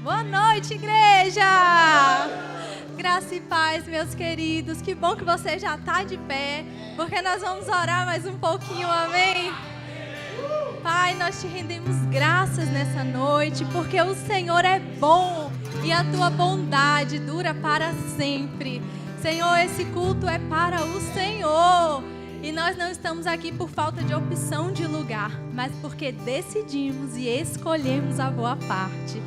Boa noite, igreja! Graça e paz, meus queridos. Que bom que você já está de pé, porque nós vamos orar mais um pouquinho, amém? Pai, nós te rendemos graças nessa noite, porque o Senhor é bom e a tua bondade dura para sempre. Senhor, esse culto é para o Senhor. E nós não estamos aqui por falta de opção de lugar, mas porque decidimos e escolhemos a boa parte.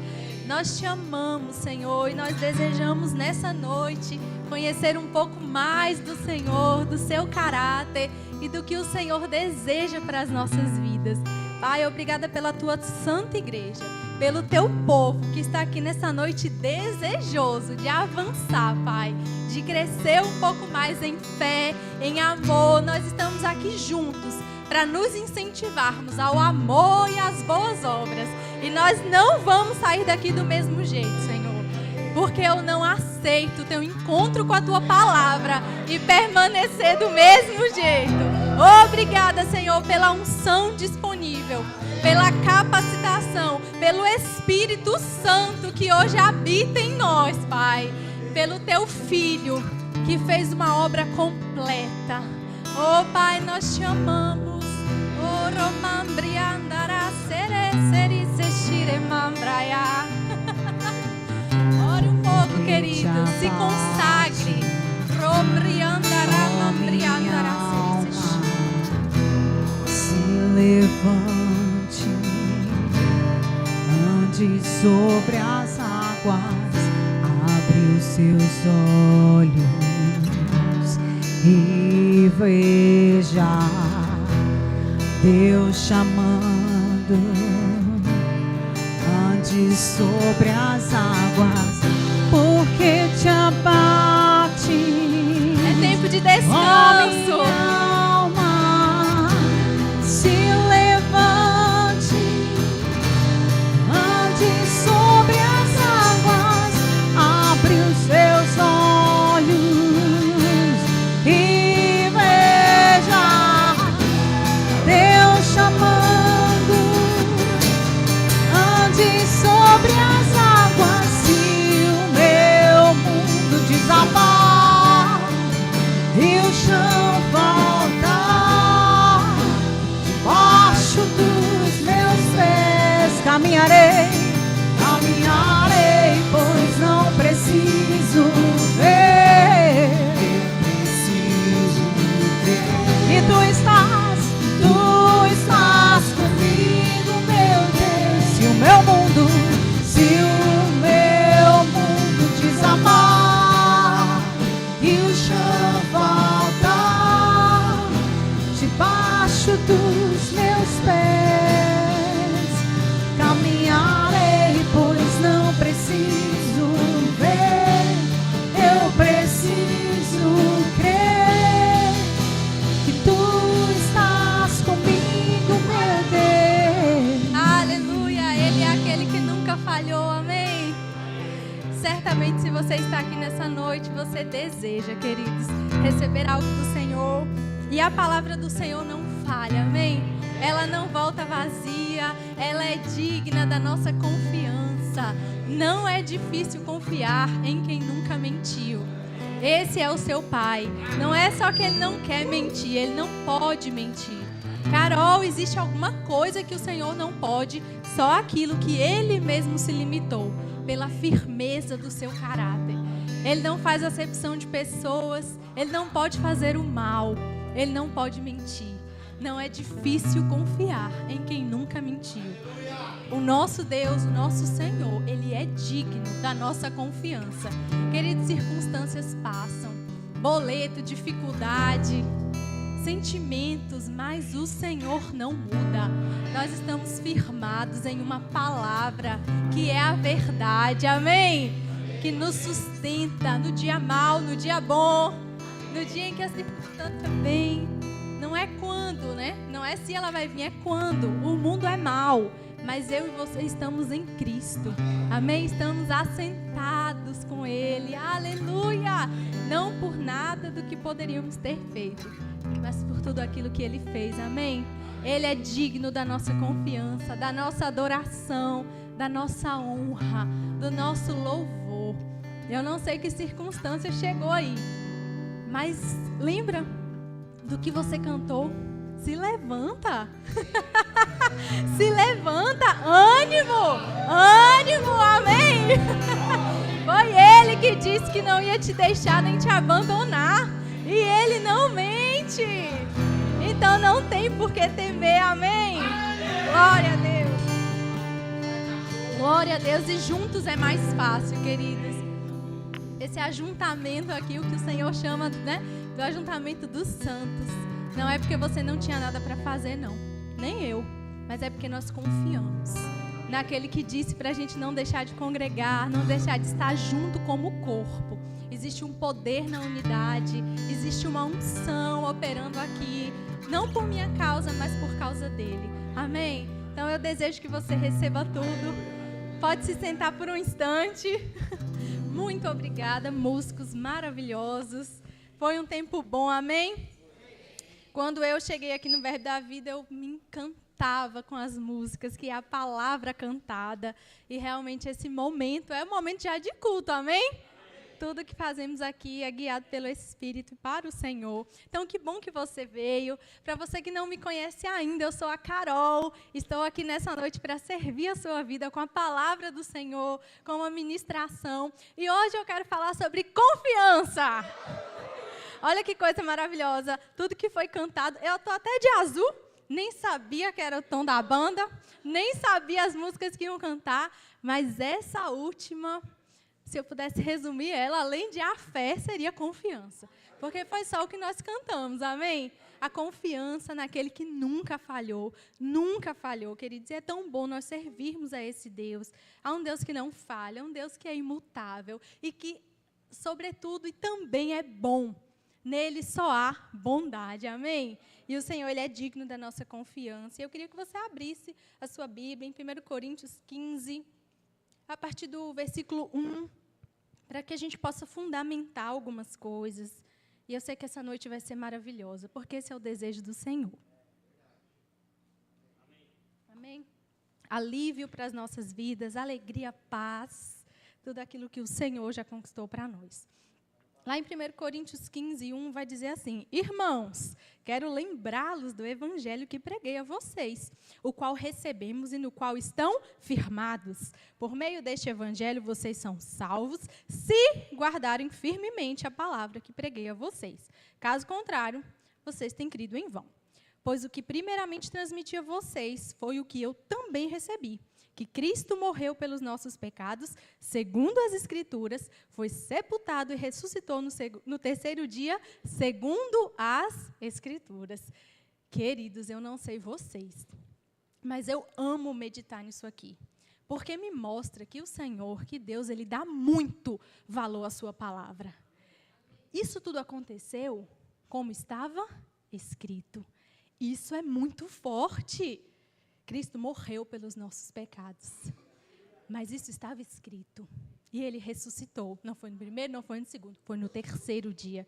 Nós te amamos, Senhor, e nós desejamos nessa noite conhecer um pouco mais do Senhor, do seu caráter e do que o Senhor deseja para as nossas vidas. Pai, obrigada pela tua santa igreja, pelo teu povo que está aqui nessa noite desejoso de avançar, Pai, de crescer um pouco mais em fé, em amor. Nós estamos aqui juntos para nos incentivarmos ao amor e às boas obras. E nós não vamos sair daqui do mesmo jeito, Senhor, porque eu não aceito o teu encontro com a tua palavra e permanecer do mesmo jeito. Obrigada, Senhor, pela unção disponível, pela capacitação, pelo Espírito Santo que hoje habita em nós, Pai, pelo teu Filho que fez uma obra completa. Oh, Pai, nós te amamos. Ore um pouco, querido. Se consagre. Se levante, ande sobre as águas, abre os seus olhos e veja Deus chamando. Ande sobre as águas, porque te abate. É tempo de descanso. Oh, minha alma, se levante, ande sobre as águas, abre os seus olhos e veja Deus chamando. Ande sobre as águas, se o meu mundo desabar e o chão voltar debaixo dos meus pés, caminharei, caminharei, pois não preciso ver, eu preciso ver. E tu estás comigo, meu Deus. Se o meu mundo desabar e o chão voltar debaixo dos meus pés, caminharei, pois não preciso ver, eu preciso crer que tu estás comigo, meu Deus. Aleluia, Ele é aquele que nunca falhou, amém? Certamente, se você está aqui nessa noite, você deseja, queridos, receber algo do Senhor. E a palavra do Senhor não falha, amém? Ela não volta vazia, ela é digna da nossa confiança. Não é difícil confiar em quem nunca mentiu. Esse é o seu Pai. Não é só que Ele não quer mentir, Ele não pode mentir. Carol, existe alguma coisa que o Senhor não pode? Só aquilo que Ele mesmo se limitou, pela firmeza do seu caráter. Ele não faz acepção de pessoas, Ele não pode fazer o mal, Ele não pode mentir. Não é difícil confiar em quem nunca mentiu. O nosso Deus, o nosso Senhor, Ele é digno da nossa confiança. Queridos, circunstâncias passam, boleto, dificuldade, sentimentos, mas o Senhor não muda. Nós estamos firmados em uma palavra que é a verdade, amém? Que nos sustenta no dia mau, no dia bom, no dia em que a circunstância vem. Não é quando, né? Não é se ela vai vir, é quando. O mundo é mau, mas eu e você estamos em Cristo, amém? Estamos assentados com Ele, aleluia! Não por nada do que poderíamos ter feito, mas por tudo aquilo que Ele fez, amém? Ele é digno da nossa confiança, da nossa adoração, da nossa honra, do nosso louvor. Eu não sei que circunstância chegou aí, mas lembra do que você cantou? Se levanta. Se levanta. Ânimo. Ânimo. Amém. Foi Ele que disse que não ia te deixar nem te abandonar. E Ele não mente. Então não tem por que temer. Amém. Glória a Deus. Glória a Deus. E juntos é mais fácil, queridas. Esse ajuntamento aqui, o que o Senhor chama, né, do ajuntamento dos santos. Não é porque você não tinha nada para fazer, não. Nem eu. Mas é porque nós confiamos naquele que disse para a gente não deixar de congregar, não deixar de estar junto como corpo. Existe um poder na unidade, existe uma unção operando aqui. Não por minha causa, mas por causa dele. Amém? Então eu desejo que você receba tudo. Pode se sentar por um instante. Muito obrigada, músicos maravilhosos. Foi um tempo bom, amém? Quando eu cheguei aqui no Verbo da Vida, eu me encantava com as músicas, que é a palavra cantada. E realmente esse momento é um momento já de culto, amém? Tudo que fazemos aqui é guiado pelo Espírito para o Senhor. Então, que bom que você veio. Para você que não me conhece ainda, eu sou a Carol. Estou aqui nessa noite para servir a sua vida com a palavra do Senhor, com uma ministração. E hoje eu quero falar sobre confiança. Olha que coisa maravilhosa. Tudo que foi cantado. Eu estou até de azul. Nem sabia que era o tom da banda. Nem sabia as músicas que iam cantar. Mas essa última, se eu pudesse resumir ela, além de a fé, seria confiança. Porque foi só o que nós cantamos, amém? A confiança naquele que nunca falhou, queridos. E é tão bom nós servirmos a esse Deus, a um Deus que não falha, a um Deus que é imutável e que, sobretudo, e também é bom. Nele só há bondade, amém? E o Senhor, Ele é digno da nossa confiança. E eu queria que você abrisse a sua Bíblia em 1 Coríntios 15, a partir do versículo 1, para que a gente possa fundamentar algumas coisas. E eu sei que essa noite vai ser maravilhosa, porque esse é o desejo do Senhor. Amém? Alívio para as nossas vidas, alegria, paz, tudo aquilo que o Senhor já conquistou para nós. Lá em 1 Coríntios 15, 1, vai dizer assim: Irmãos, quero lembrá-los do evangelho que preguei a vocês, o qual recebemos e no qual estão firmados. Por meio deste evangelho, vocês são salvos, se guardarem firmemente a palavra que preguei a vocês. Caso contrário, vocês têm crido em vão. Pois o que primeiramente transmiti a vocês foi o que eu também recebi, que Cristo morreu pelos nossos pecados, segundo as Escrituras, foi sepultado e ressuscitou no terceiro dia, segundo as Escrituras. Queridos, eu não sei vocês, mas eu amo meditar nisso aqui, porque me mostra que o Senhor, que Deus, Ele dá muito valor à sua palavra. Isso tudo aconteceu como estava escrito. Isso é muito forte. Cristo morreu pelos nossos pecados. Mas isso estava escrito. E Ele ressuscitou. Não foi no primeiro, não foi no segundo. Foi no terceiro dia,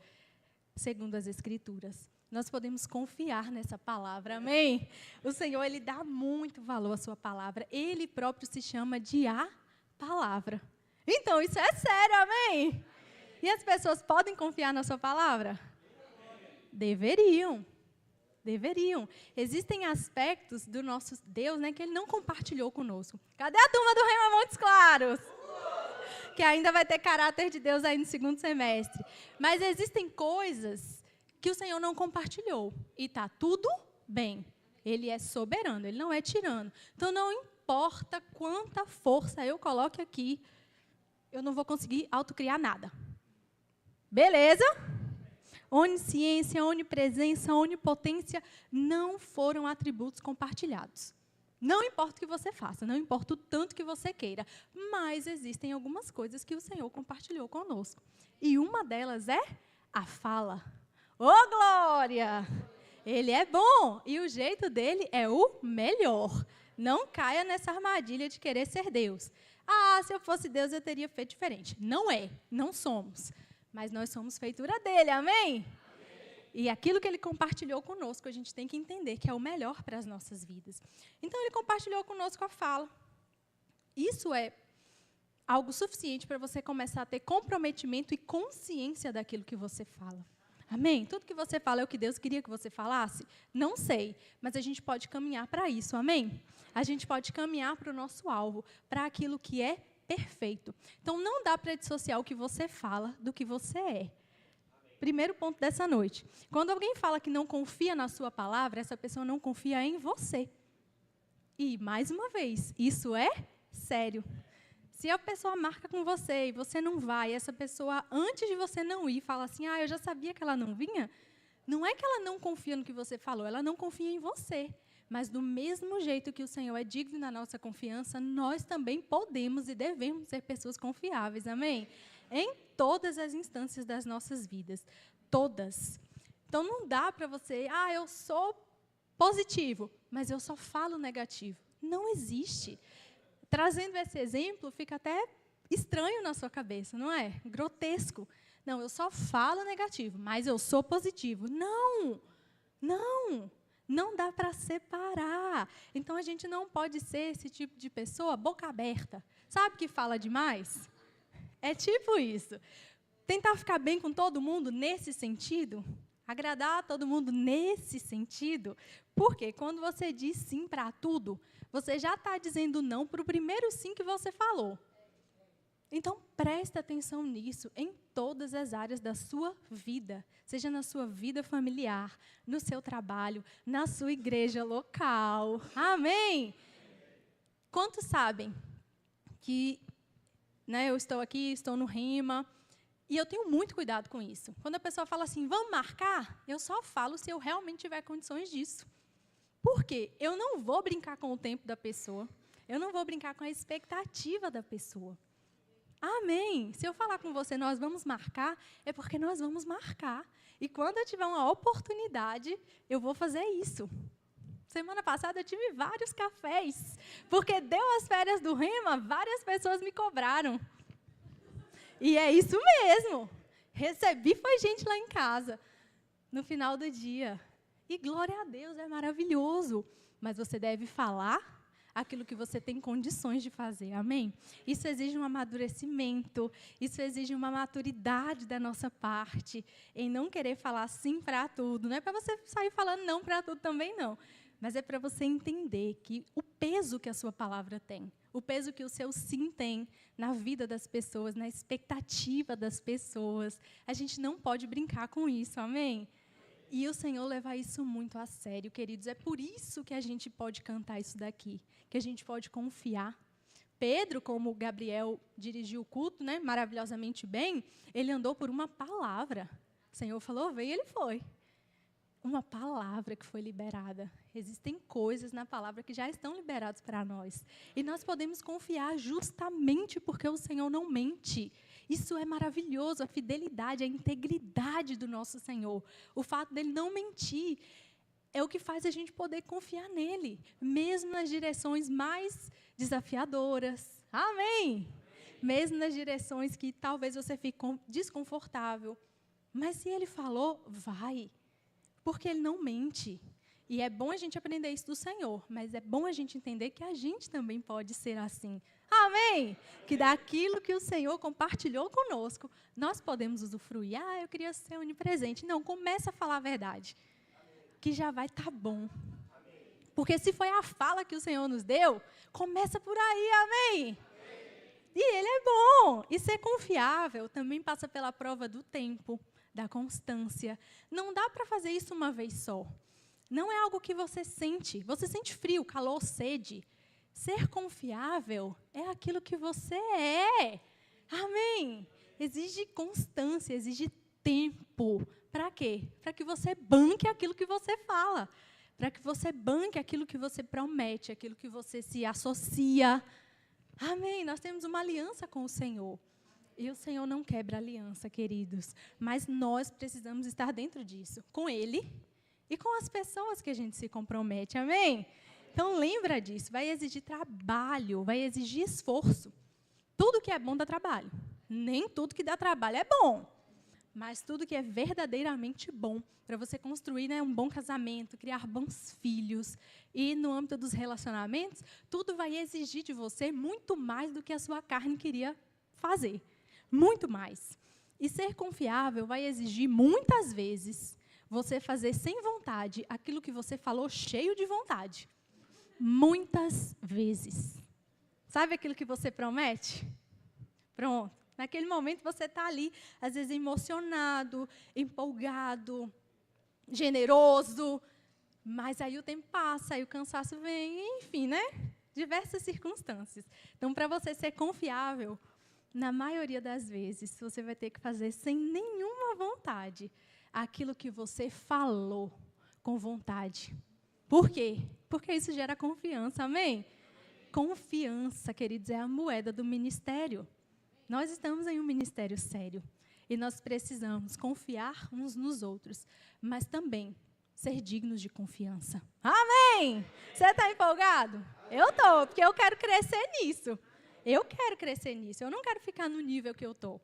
segundo as Escrituras. Nós podemos confiar nessa palavra, amém? O Senhor, Ele dá muito valor à sua palavra. Ele próprio se chama de a palavra. Então, isso é sério, amém? E as pessoas podem confiar na sua palavra? Deveriam. Existem aspectos do nosso Deus, né, que Ele não compartilhou conosco. Cadê a turma do Rema Montes Claros? Que ainda vai ter caráter de Deus aí no segundo semestre. Mas existem coisas que o Senhor não compartilhou. E está tudo bem. Ele é soberano, Ele não é tirano. Então, não importa quanta força eu coloque aqui, eu não vou conseguir autocriar nada. Beleza? Onisciência, onipresença, onipotência não foram atributos compartilhados. Não importa o que você faça, não importa o tanto que você queira, mas existem algumas coisas que o Senhor compartilhou conosco. E uma delas é a fala. Ô, glória! Ele é bom e o jeito dele é o melhor. Não caia nessa armadilha de querer ser Deus. Ah, se eu fosse Deus, eu teria feito diferente. Não é, não somos. Mas nós somos feitura dele, amém? E aquilo que ele compartilhou conosco, a gente tem que entender que é o melhor para as nossas vidas. Então, ele compartilhou conosco a fala. Isso é algo suficiente para você começar a ter comprometimento e consciência daquilo que você fala. Amém? Tudo que você fala é o que Deus queria que você falasse? Não sei, mas a gente pode caminhar para isso, amém? A gente pode caminhar para o nosso alvo, para aquilo que é perfeito. Então, não dá para dissociar o que você fala do que você é. Primeiro ponto dessa noite. Quando alguém fala que não confia na sua palavra, essa pessoa não confia em você. E, mais uma vez, isso é sério. Se a pessoa marca com você e você não vai, essa pessoa, antes de você não ir, fala assim, eu já sabia que ela não vinha, não é que ela não confia no que você falou, ela não confia em você. Mas do mesmo jeito que o Senhor é digno da nossa confiança, nós também podemos e devemos ser pessoas confiáveis, amém? Em todas as instâncias das nossas vidas, todas. Então, não dá para você, eu sou positivo, mas eu só falo negativo. Não existe. Trazendo esse exemplo, fica até estranho na sua cabeça, não é? Grotesco. Não, eu só falo negativo, mas eu sou positivo. Não, não dá para separar. Então, a gente não pode ser esse tipo de pessoa boca aberta. Sabe que fala demais? É tipo isso. Tentar ficar bem com todo mundo nesse sentido, agradar todo mundo nesse sentido, porque quando você diz sim para tudo, você já está dizendo não para o primeiro sim que você falou. Então, presta atenção nisso em todas as áreas da sua vida, seja na sua vida familiar, no seu trabalho, na sua igreja local. Amém? Quantos sabem que eu estou aqui, estou no Rema, e eu tenho muito cuidado com isso. Quando a pessoa fala assim, vamos marcar, eu só falo se eu realmente tiver condições disso. Por quê? Eu não vou brincar com o tempo da pessoa, eu não vou brincar com a expectativa da pessoa. Amém? Se eu falar com você, nós vamos marcar, é porque nós vamos marcar. E quando eu tiver uma oportunidade, eu vou fazer isso. Semana passada eu tive vários cafés, porque deu as férias do Rema, várias pessoas me cobraram. E é isso mesmo. Recebi foi gente lá em casa, no final do dia. E glória a Deus, é maravilhoso. Mas você deve falar aquilo que você tem condições de fazer, amém? Isso exige um amadurecimento, isso exige uma maturidade da nossa parte, em não querer falar sim para tudo. Não é para você sair falando não para tudo também, não. Mas é para você entender que o peso que a sua palavra tem, o peso que o seu sim tem na vida das pessoas, na expectativa das pessoas, a gente não pode brincar com isso, amém? E o Senhor leva isso muito a sério, queridos. É por isso que a gente pode cantar isso daqui, que a gente pode confiar. Pedro, como o Gabriel dirigiu o culto, maravilhosamente bem, ele andou por uma palavra. O Senhor falou, veio, ele foi. Uma palavra que foi liberada. Existem coisas na palavra que já estão liberadas para nós. E nós podemos confiar justamente porque o Senhor não mente. Isso é maravilhoso, a fidelidade, a integridade do nosso Senhor. O fato dele não mentir é o que faz a gente poder confiar nele, mesmo nas direções mais desafiadoras. Amém? Mesmo nas direções que talvez você fique desconfortável. Mas se ele falou, vai. Porque ele não mente. E é bom a gente aprender isso do Senhor, mas é bom a gente entender que a gente também pode ser assim. Amém? Que daquilo que o Senhor compartilhou conosco, nós podemos usufruir. Eu queria ser onipresente. Não, começa a falar a verdade, que já vai estar bom. Porque se foi a fala que o Senhor nos deu, começa por aí, amém? E Ele é bom. E ser confiável também passa pela prova do tempo, da constância. Não dá para fazer isso uma vez só. Não é algo que você sente. Você sente frio, calor, sede. Ser confiável é aquilo que você é. Amém? Exige constância, exige tempo. Para quê? Para que você banque aquilo que você fala. Para que você banque aquilo que você promete, aquilo que você se associa. Amém? Nós temos uma aliança com o Senhor. E o Senhor não quebra aliança, queridos. Mas nós precisamos estar dentro disso, com Ele e com as pessoas que a gente se compromete. Amém? Então, lembra disso. Vai exigir trabalho, vai exigir esforço. Tudo que é bom dá trabalho. Nem tudo que dá trabalho é bom. Mas tudo que é verdadeiramente bom, para você construir, né, um bom casamento, criar bons filhos, e no âmbito dos relacionamentos, tudo vai exigir de você muito mais do que a sua carne queria fazer. Muito mais. E ser confiável vai exigir, muitas vezes, você fazer sem vontade aquilo que você falou cheio de vontade. Muitas vezes. Sabe aquilo que você promete? Pronto. Naquele momento você está ali, às vezes emocionado, empolgado, generoso, mas aí o tempo passa, aí o cansaço vem, enfim, né? Diversas circunstâncias. Então, para você ser confiável, na maioria das vezes, você vai ter que fazer sem nenhuma vontade aquilo que você falou com vontade. Por quê? Porque isso gera confiança, amém? Confiança, queridos, é a moeda do ministério. Nós estamos em um ministério sério e nós precisamos confiar uns nos outros, mas também ser dignos de confiança. Amém! Você está empolgado? Eu estou, porque eu quero crescer nisso. Eu quero crescer nisso. Eu não quero ficar no nível que eu estou.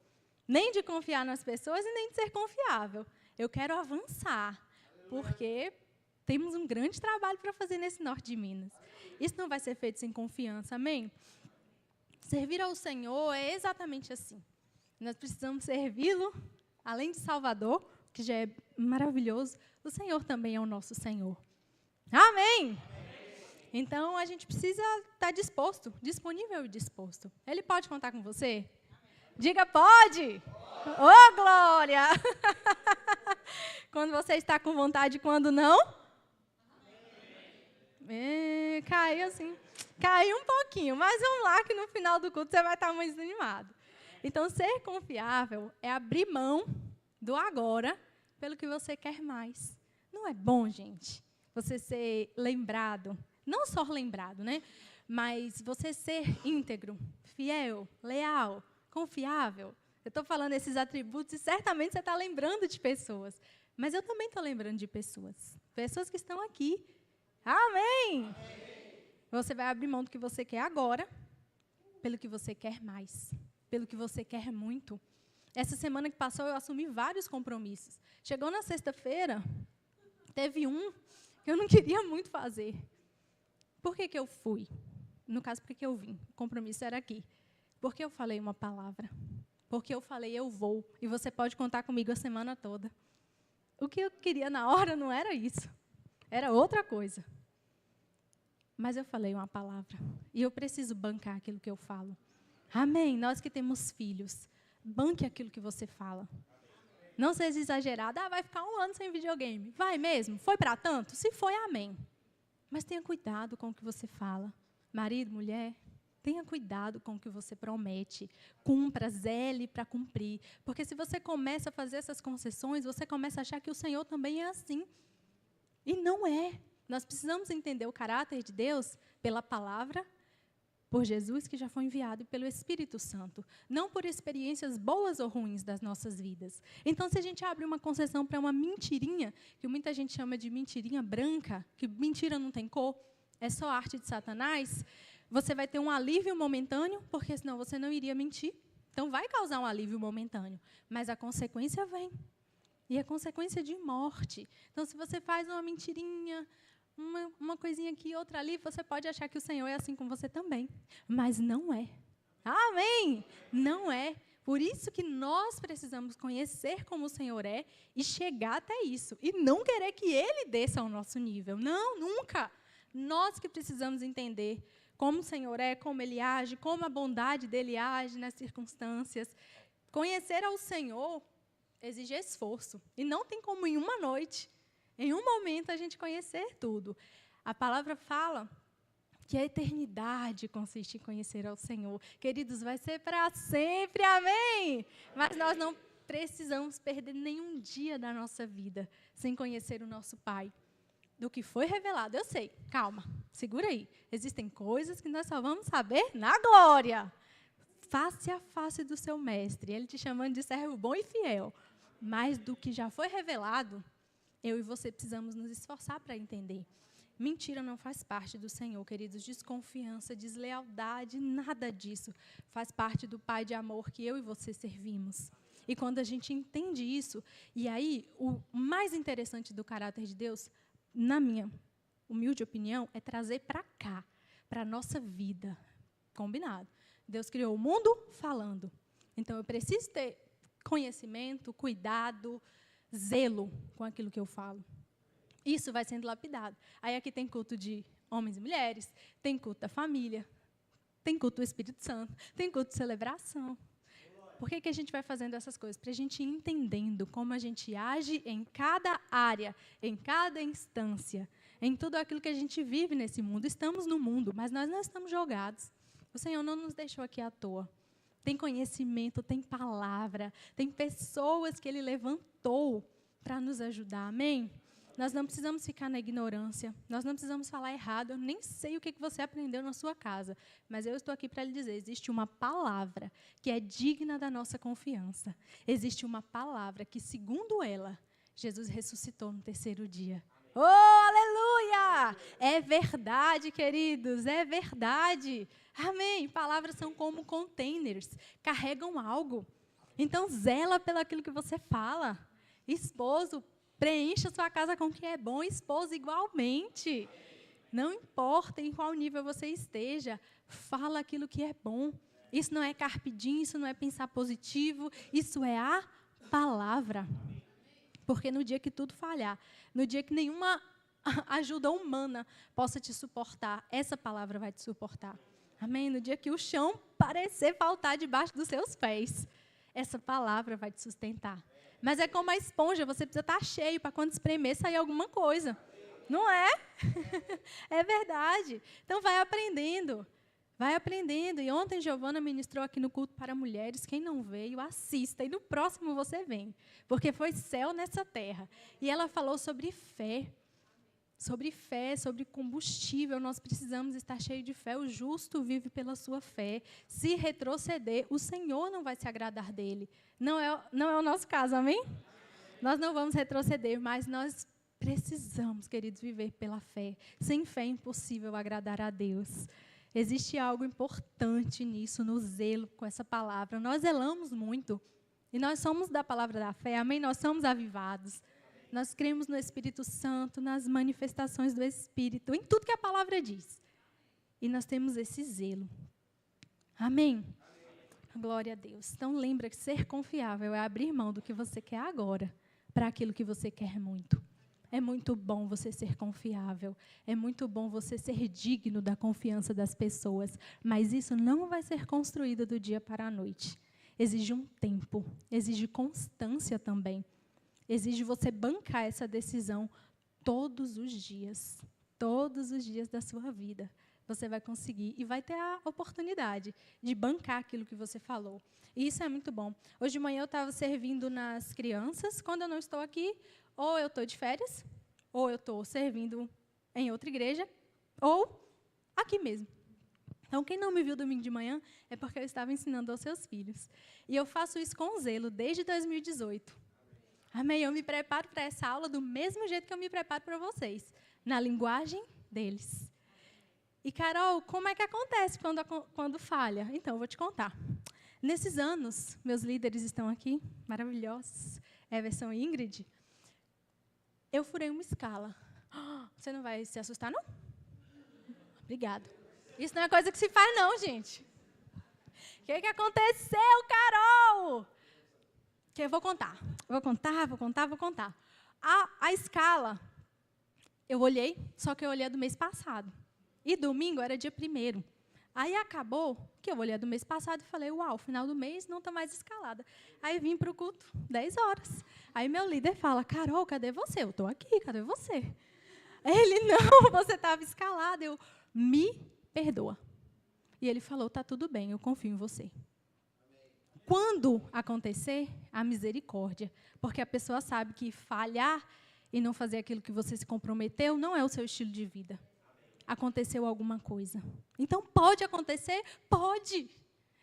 Nem de confiar nas pessoas e nem de ser confiável. Eu quero avançar, porque temos um grande trabalho para fazer nesse norte de Minas. Isso não vai ser feito sem confiança, amém? Servir ao Senhor é exatamente assim. Nós precisamos servi-lo, além de Salvador, que já é maravilhoso, o Senhor também é o nosso Senhor. Amém? Então, a gente precisa estar disposto, disponível e disposto. Ele pode contar com você? Diga, pode! Ô, glória! Quando você está com vontade e quando não? Caiu assim. Caiu um pouquinho, mas vamos lá que no final do culto você vai estar mais animado. Então, ser confiável é abrir mão do agora pelo que você quer mais. Não é bom, gente, você ser lembrado, não só lembrado, né? Mas você ser íntegro, fiel, leal, confiável. Eu estou falando esses atributos e certamente você está lembrando de pessoas. Mas eu também estou lembrando de pessoas. Pessoas que estão aqui. Amém! Você vai abrir mão do que você quer agora, pelo que você quer mais, pelo que você quer muito. Essa semana que passou, eu assumi vários compromissos. Chegou na sexta-feira, teve um que eu não queria muito fazer. Por que eu fui? No caso, por que eu vim? O compromisso era aqui. Porque eu falei uma palavra. Porque eu falei, eu vou. E você pode contar comigo a semana toda. O que eu queria na hora não era isso. Era outra coisa. Mas eu falei uma palavra. E eu preciso bancar aquilo que eu falo. Amém? Nós que temos filhos, banque aquilo que você fala. Não seja exagerado. Vai ficar 1 ano sem videogame. Vai mesmo? Foi para tanto? Se foi, amém. Mas tenha cuidado com o que você fala. Marido, mulher, tenha cuidado com o que você promete. Cumpra, zele para cumprir. Porque se você começa a fazer essas concessões, você começa a achar que o Senhor também é assim. E não é. Nós precisamos entender o caráter de Deus pela palavra, por Jesus, que já foi enviado, e pelo Espírito Santo. Não por experiências boas ou ruins das nossas vidas. Então, se a gente abre uma concessão para uma mentirinha, que muita gente chama de mentirinha branca, que mentira não tem cor, é só arte de Satanás, você vai ter um alívio momentâneo, porque senão você não iria mentir. Então, vai causar um alívio momentâneo. Mas a consequência vem. E a consequência de morte. Então, se você faz uma mentirinha, uma coisinha aqui, outra ali, você pode achar que o Senhor é assim com você também. Mas não é. Amém? Não é. Por isso que nós precisamos conhecer como o Senhor é e chegar até isso. E não querer que Ele desça ao nosso nível. Não, nunca. Nós que precisamos entender como o Senhor é, como Ele age, como a bondade dEle age nas circunstâncias. Conhecer ao Senhor exige esforço. E não tem como em uma noite, em um momento, a gente conhecer tudo. A palavra fala que a eternidade consiste em conhecer ao Senhor. Queridos, vai ser para sempre, amém? Mas nós não precisamos perder nenhum dia da nossa vida sem conhecer o nosso Pai. Do que foi revelado, eu sei, calma, segura aí. Existem coisas que nós só vamos saber na glória. Face a face do seu mestre, Ele te chamando de servo bom e fiel. Mas do que já foi revelado, eu e você precisamos nos esforçar para entender. Mentira não faz parte do Senhor, queridos. Desconfiança, deslealdade, nada disso faz parte do Pai de amor que eu e você servimos. E quando a gente entende isso, e aí o mais interessante do caráter de Deus, na minha humilde opinião, é trazer para cá, para a nossa vida. Combinado. Deus criou o mundo falando. Então, eu preciso ter conhecimento, cuidado, zelo com aquilo que eu falo. Isso vai sendo lapidado. Aí aqui tem culto de homens e mulheres, tem culto da família, tem culto do Espírito Santo, tem culto de celebração. Por que a gente vai fazendo essas coisas? Para a gente ir entendendo como a gente age em cada área, em cada instância, em tudo aquilo que a gente vive nesse mundo. Estamos no mundo, mas nós não estamos jogados. O Senhor não nos deixou aqui à toa. Tem conhecimento, tem palavra, tem pessoas que Ele levantou para nos ajudar. Amém? Nós não precisamos ficar na ignorância, nós não precisamos falar errado. Eu nem sei o que você aprendeu na sua casa, mas eu estou aqui para lhe dizer, existe uma palavra que é digna da nossa confiança. Existe uma palavra que, segundo ela, Jesus ressuscitou no terceiro dia. Oh, aleluia! É verdade, queridos, é verdade. Amém. Palavras são como containers, carregam algo. Então, zela pelo aquilo que você fala. Esposo, preencha sua casa com o que é bom, esposa igualmente. Não importa em qual nível você esteja, fala aquilo que é bom. Isso não é carpe diem, isso não é pensar positivo, isso é a palavra. Porque no dia que tudo falhar, no dia que nenhuma ajuda humana possa te suportar, essa palavra vai te suportar. Amém? No dia que o chão parecer faltar debaixo dos seus pés, essa palavra vai te sustentar. Mas é como a esponja, você precisa estar cheio para quando espremer sair alguma coisa. Não é? É verdade. Então, vai aprendendo. Vai aprendendo. E ontem, Giovana ministrou aqui no culto para mulheres. Quem não veio, assista. E no próximo você vem. Porque foi céu nessa terra. E ela falou sobre fé. Sobre fé, sobre combustível. Nós precisamos estar cheios de fé. O justo vive pela sua fé. Se retroceder, o Senhor não vai se agradar dele. Não é o nosso caso, amém? Nós não vamos retroceder, mas nós precisamos, queridos, viver pela fé. Sem fé é impossível agradar a Deus. Existe algo importante nisso, no zelo com essa palavra. Nós zelamos muito. E nós somos da palavra da fé, amém? Nós somos avivados. Nós cremos no Espírito Santo, nas manifestações do Espírito, em tudo que a palavra diz. E nós temos esse zelo. Amém? Glória a Deus. Então, lembra que ser confiável é abrir mão do que você quer agora para aquilo que você quer muito. É muito bom você ser confiável. É muito bom você ser digno da confiança das pessoas. Mas isso não vai ser construído do dia para a noite. Exige um tempo. Exige constância também. Exige você bancar essa decisão todos os dias. Todos os dias da sua vida. Você vai conseguir e vai ter a oportunidade de bancar aquilo que você falou. E isso é muito bom. Hoje de manhã eu estava servindo nas crianças. Quando eu não estou aqui, ou eu estou de férias, ou eu estou servindo em outra igreja, ou aqui mesmo. Então, quem não me viu domingo de manhã é porque eu estava ensinando aos seus filhos. E eu faço isso com zelo desde 2018. Amém? Eu me preparo para essa aula do mesmo jeito que eu me preparo para vocês, na linguagem deles. E, Carol, como é que acontece quando falha? Então, eu vou te contar. Nesses anos, meus líderes estão aqui, maravilhosos, Everson e Ingrid, eu furei uma escala. Você não vai se assustar, não? Obrigada. Isso não é coisa que se faz, não, gente. O que aconteceu, Carol? Que eu vou contar. Vou contar. A escala, eu olhei, só que eu olhei a do mês passado. E domingo era dia 1º. Aí acabou que eu olhei a do mês passado e falei, uau, final do mês não está mais escalada. Aí vim para o culto, 10 horas. Aí meu líder fala, Carol, cadê você? Eu estou aqui, cadê você? Ele, não, você estava escalada. Eu, me perdoa. E ele falou, está tudo bem, eu confio em você. Quando acontecer, a misericórdia. Porque a pessoa sabe que falhar e não fazer aquilo que você se comprometeu não é o seu estilo de vida. Aconteceu alguma coisa. Então, pode acontecer? Pode.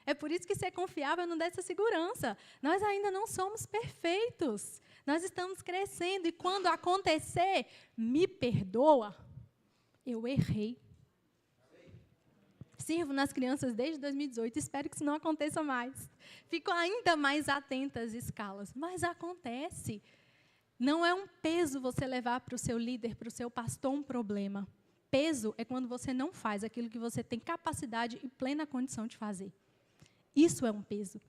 É por isso que ser confiável não dá essa segurança. Nós ainda não somos perfeitos. Nós estamos crescendo. E quando acontecer, me perdoa. Eu errei. Sirvo nas crianças desde 2018, espero que isso não aconteça mais. Fico ainda mais atenta às escalas, mas acontece. Não é um peso você levar para o seu líder, para o seu pastor, um problema. Peso é quando você não faz aquilo que você tem capacidade e plena condição de fazer. Isso é um peso.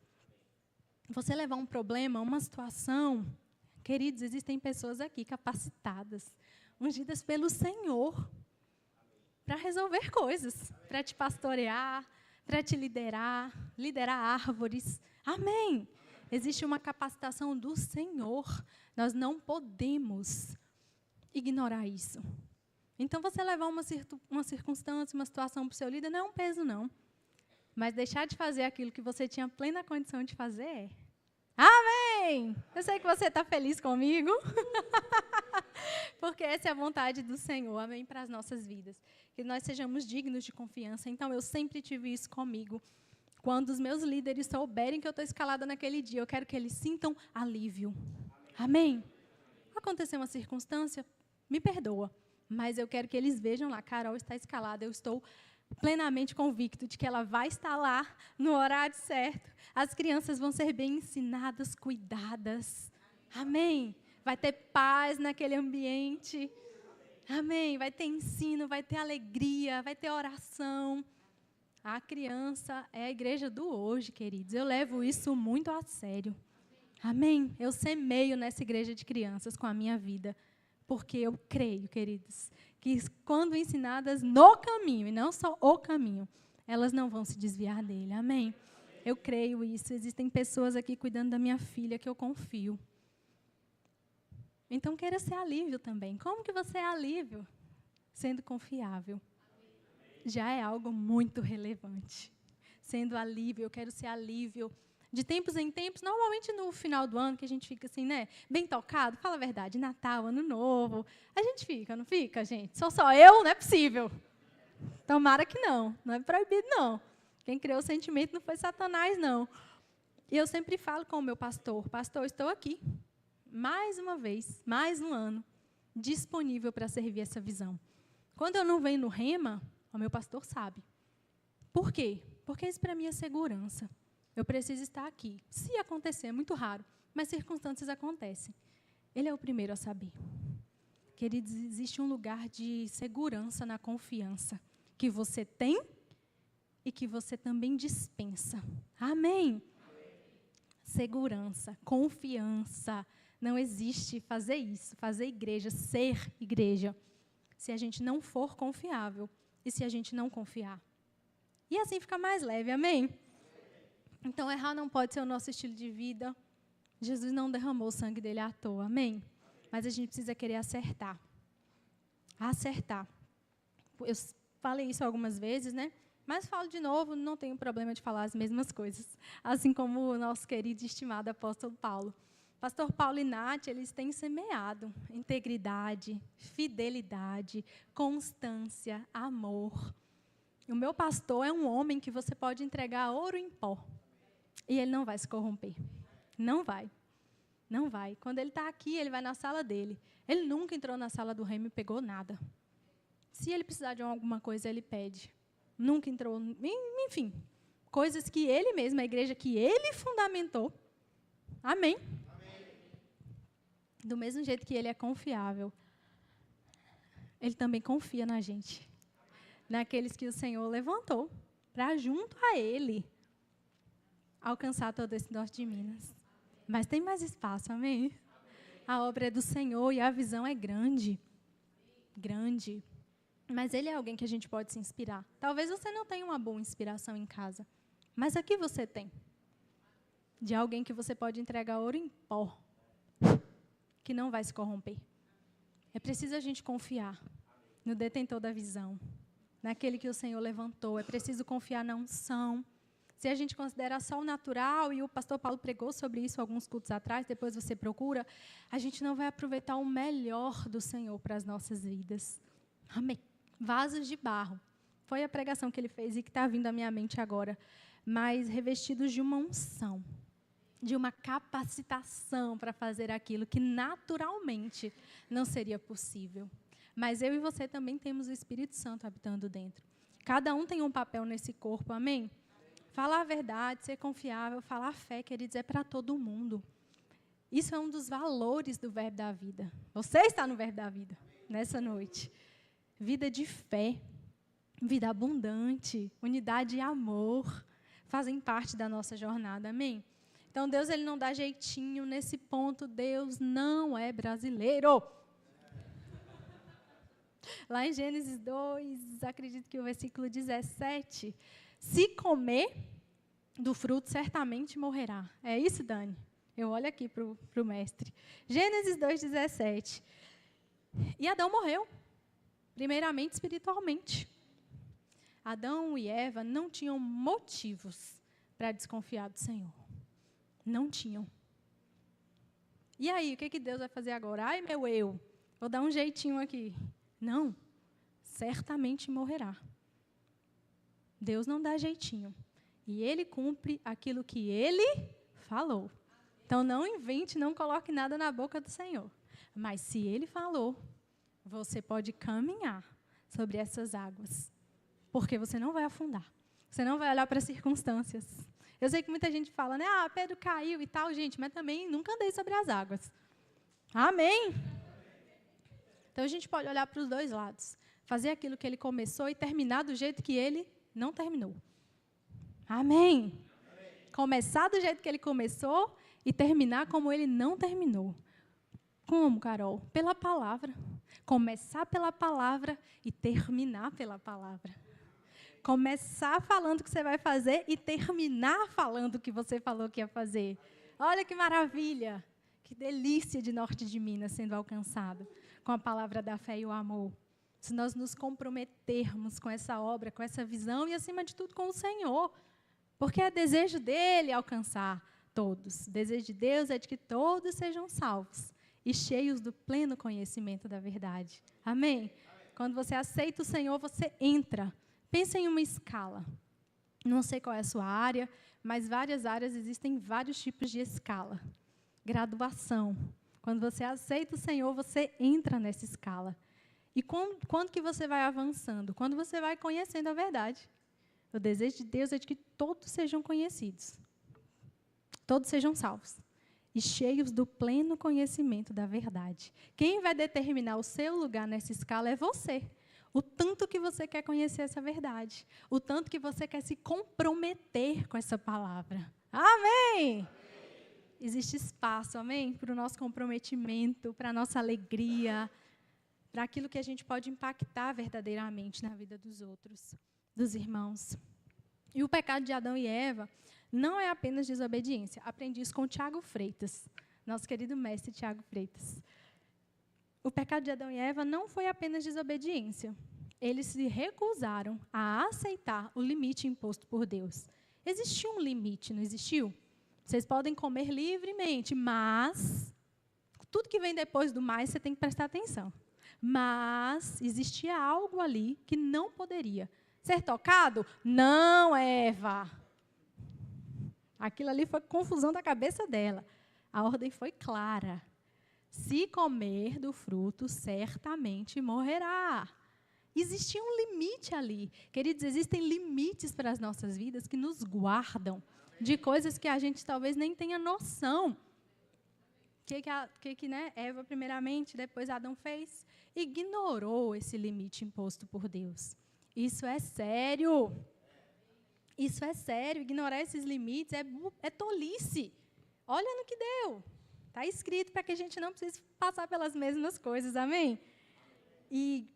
Você levar um problema, uma situação, queridos, existem pessoas aqui capacitadas, ungidas pelo Senhor, para resolver coisas, para te pastorear, para te liderar árvores. Amém. Existe uma capacitação do Senhor. Nós não podemos ignorar isso. Então, você levar uma circunstância, uma situação para o seu líder não é um peso, não. Mas deixar de fazer aquilo que você tinha plena condição de fazer é. Amém! Eu sei que você está feliz comigo. Porque essa é a vontade do Senhor, amém, para as nossas vidas. Que nós sejamos dignos de confiança. Então, eu sempre tive isso comigo. Quando os meus líderes souberem que eu estou escalada naquele dia, eu quero que eles sintam alívio. Amém? Aconteceu uma circunstância, me perdoa. Mas eu quero que eles vejam lá, Carol está escalada, eu estou plenamente convicto de que ela vai estar lá no horário certo. As crianças vão ser bem ensinadas, cuidadas. Amém? Vai ter paz naquele ambiente. Amém? Vai ter ensino, vai ter alegria, vai ter oração. A criança é a igreja do hoje, queridos. Eu levo isso muito a sério. Amém? Eu semeio nessa igreja de crianças com a minha vida. Porque eu creio, queridos, que quando ensinadas no caminho, e não só o caminho, elas não vão se desviar dele. Amém? Eu creio isso. Existem pessoas aqui cuidando da minha filha que eu confio. Então, queira ser alívio também. Como que você é alívio? Sendo confiável. Já é algo muito relevante. Sendo alívio, eu quero ser alívio. De tempos em tempos, normalmente no final do ano, que a gente fica assim, né, bem tocado, fala a verdade, Natal, Ano Novo, a gente fica, não fica, gente? Sou só eu? Não é possível. Tomara que não é proibido, não. Quem criou o sentimento não foi Satanás, não. E eu sempre falo com o meu pastor, estou aqui, mais uma vez, mais um ano, disponível para servir essa visão. Quando eu não venho no rema, o meu pastor sabe. Por quê? Porque isso para mim é segurança. Eu preciso estar aqui. Se acontecer, é muito raro, mas circunstâncias acontecem. Ele é o primeiro a saber. Queridos, existe um lugar de segurança na confiança que você tem e que você também dispensa. Amém? Segurança, confiança. Não existe fazer isso, fazer igreja, ser igreja, se a gente não for confiável e se a gente não confiar. E assim fica mais leve, amém? Então, errar não pode ser o nosso estilo de vida. Jesus não derramou o sangue dele à toa, amém? Mas a gente precisa querer acertar. Acertar. Eu falei isso algumas vezes, né? Mas falo de novo, não tenho problema de falar as mesmas coisas. Assim como o nosso querido e estimado apóstolo Paulo. Pastor Paulo e Nath, eles têm semeado integridade, fidelidade, constância, amor. O meu pastor é um homem que você pode entregar ouro em pó. E ele não vai se corromper. Não vai. Não vai. Quando ele está aqui, ele vai na sala dele. Ele nunca entrou na sala do reino e pegou nada. Se ele precisar de alguma coisa, ele pede. Nunca entrou. Enfim, coisas que ele mesmo, a igreja que ele fundamentou. Amém? Do mesmo jeito que ele é confiável, ele também confia na gente. Naqueles que o Senhor levantou para, junto a ele, alcançar todo esse norte de Minas. Mas tem mais espaço, amém? A obra é do Senhor e a visão é grande. Grande. Mas ele é alguém que a gente pode se inspirar. Talvez você não tenha uma boa inspiração em casa. Mas aqui você tem. De alguém que você pode entregar ouro em pó. Que não vai se corromper. É preciso a gente confiar no detentor da visão. Naquele que o Senhor levantou. É preciso confiar na unção. Se a gente considera só o natural, e o pastor Paulo pregou sobre isso alguns cultos atrás, depois você procura, a gente não vai aproveitar o melhor do Senhor para as nossas vidas. Amém. Vasos de barro. Foi a pregação que ele fez e que está vindo à minha mente agora. Mas revestidos de uma unção, de uma capacitação para fazer aquilo que naturalmente não seria possível. Mas eu e você também temos o Espírito Santo habitando dentro. Cada um tem um papel nesse corpo, amém? Falar a verdade, ser confiável, falar a fé, queridos, é para todo mundo. Isso é um dos valores do verbo da vida. Você está no verbo da vida, nessa noite. Vida de fé, vida abundante, unidade e amor, fazem parte da nossa jornada, amém? Então, Deus ele não dá jeitinho nesse ponto. Deus não é brasileiro. Lá em Gênesis 2, acredito que o versículo 17, se comer do fruto, certamente morrerá. É isso, Dani? Eu olho aqui para o mestre. Gênesis 2,17. E Adão morreu, primeiramente espiritualmente. Adão e Eva não tinham motivos para desconfiar do Senhor. Não tinham. E aí, o que Deus vai fazer agora? Ai, meu eu, vou dar um jeitinho aqui. Não, certamente morrerá. Deus não dá jeitinho. E Ele cumpre aquilo que Ele falou. Então, não invente, não coloque nada na boca do Senhor. Mas, se Ele falou, você pode caminhar sobre essas águas. Porque você não vai afundar. Você não vai olhar para as circunstâncias. Eu sei que muita gente fala, né? Ah, Pedro caiu e tal, gente. Mas também nunca andei sobre as águas. Amém? Então, a gente pode olhar para os dois lados. Fazer aquilo que Ele começou e terminar do jeito que Ele não terminou. Amém? Começar do jeito que Ele começou e terminar como Ele não terminou. Como, Carol? Pela palavra. Começar pela palavra e terminar pela palavra. Começar falando o que você vai fazer e terminar falando o que você falou que ia fazer. Olha que maravilha. Que delícia de norte de Minas sendo alcançado com a palavra da fé e o amor. Se nós nos comprometermos com essa obra, com essa visão e, acima de tudo, com o Senhor. Porque é desejo dEle alcançar todos. O desejo de Deus é de que todos sejam salvos e cheios do pleno conhecimento da verdade. Amém? Quando você aceita o Senhor, você entra. Pensa em uma escala. Não sei qual é a sua área, mas várias áreas existem vários tipos de escala. Graduação. Quando você aceita o Senhor, você entra nessa escala. E quando que você vai avançando? Quando você vai conhecendo a verdade. O desejo de Deus é de que todos sejam conhecidos. Todos sejam salvos. E cheios do pleno conhecimento da verdade. Quem vai determinar o seu lugar nessa escala é você. O tanto que você quer conhecer essa verdade. O tanto que você quer se comprometer com essa palavra. Amém! Existe espaço, amém? Para o nosso comprometimento, para a nossa alegria, para aquilo que a gente pode impactar verdadeiramente na vida dos outros, dos irmãos. E o pecado de Adão e Eva não é apenas desobediência. Aprendi isso com o Tiago Freitas, nosso querido mestre Tiago Freitas. O pecado de Adão e Eva não foi apenas desobediência. Eles se recusaram a aceitar o limite imposto por Deus. Existia um limite, não existiu? Vocês podem comer livremente, mas tudo que vem depois do mais, você tem que prestar atenção. Mas existia algo ali que não poderia ser tocado? Não, Eva. Aquilo ali foi confusão da cabeça dela. A ordem foi clara. Se comer do fruto, certamente morrerá. Existia um limite ali. Queridos, existem limites para as nossas vidas que nos guardam de coisas que a gente talvez nem tenha noção. Né, Eva, primeiramente, depois Adão fez? Ignorou esse limite imposto por Deus. Isso é sério. Isso é sério. Ignorar esses limites é tolice. Olha no que deu. Está escrito para que a gente não precise passar pelas mesmas coisas. Amém? E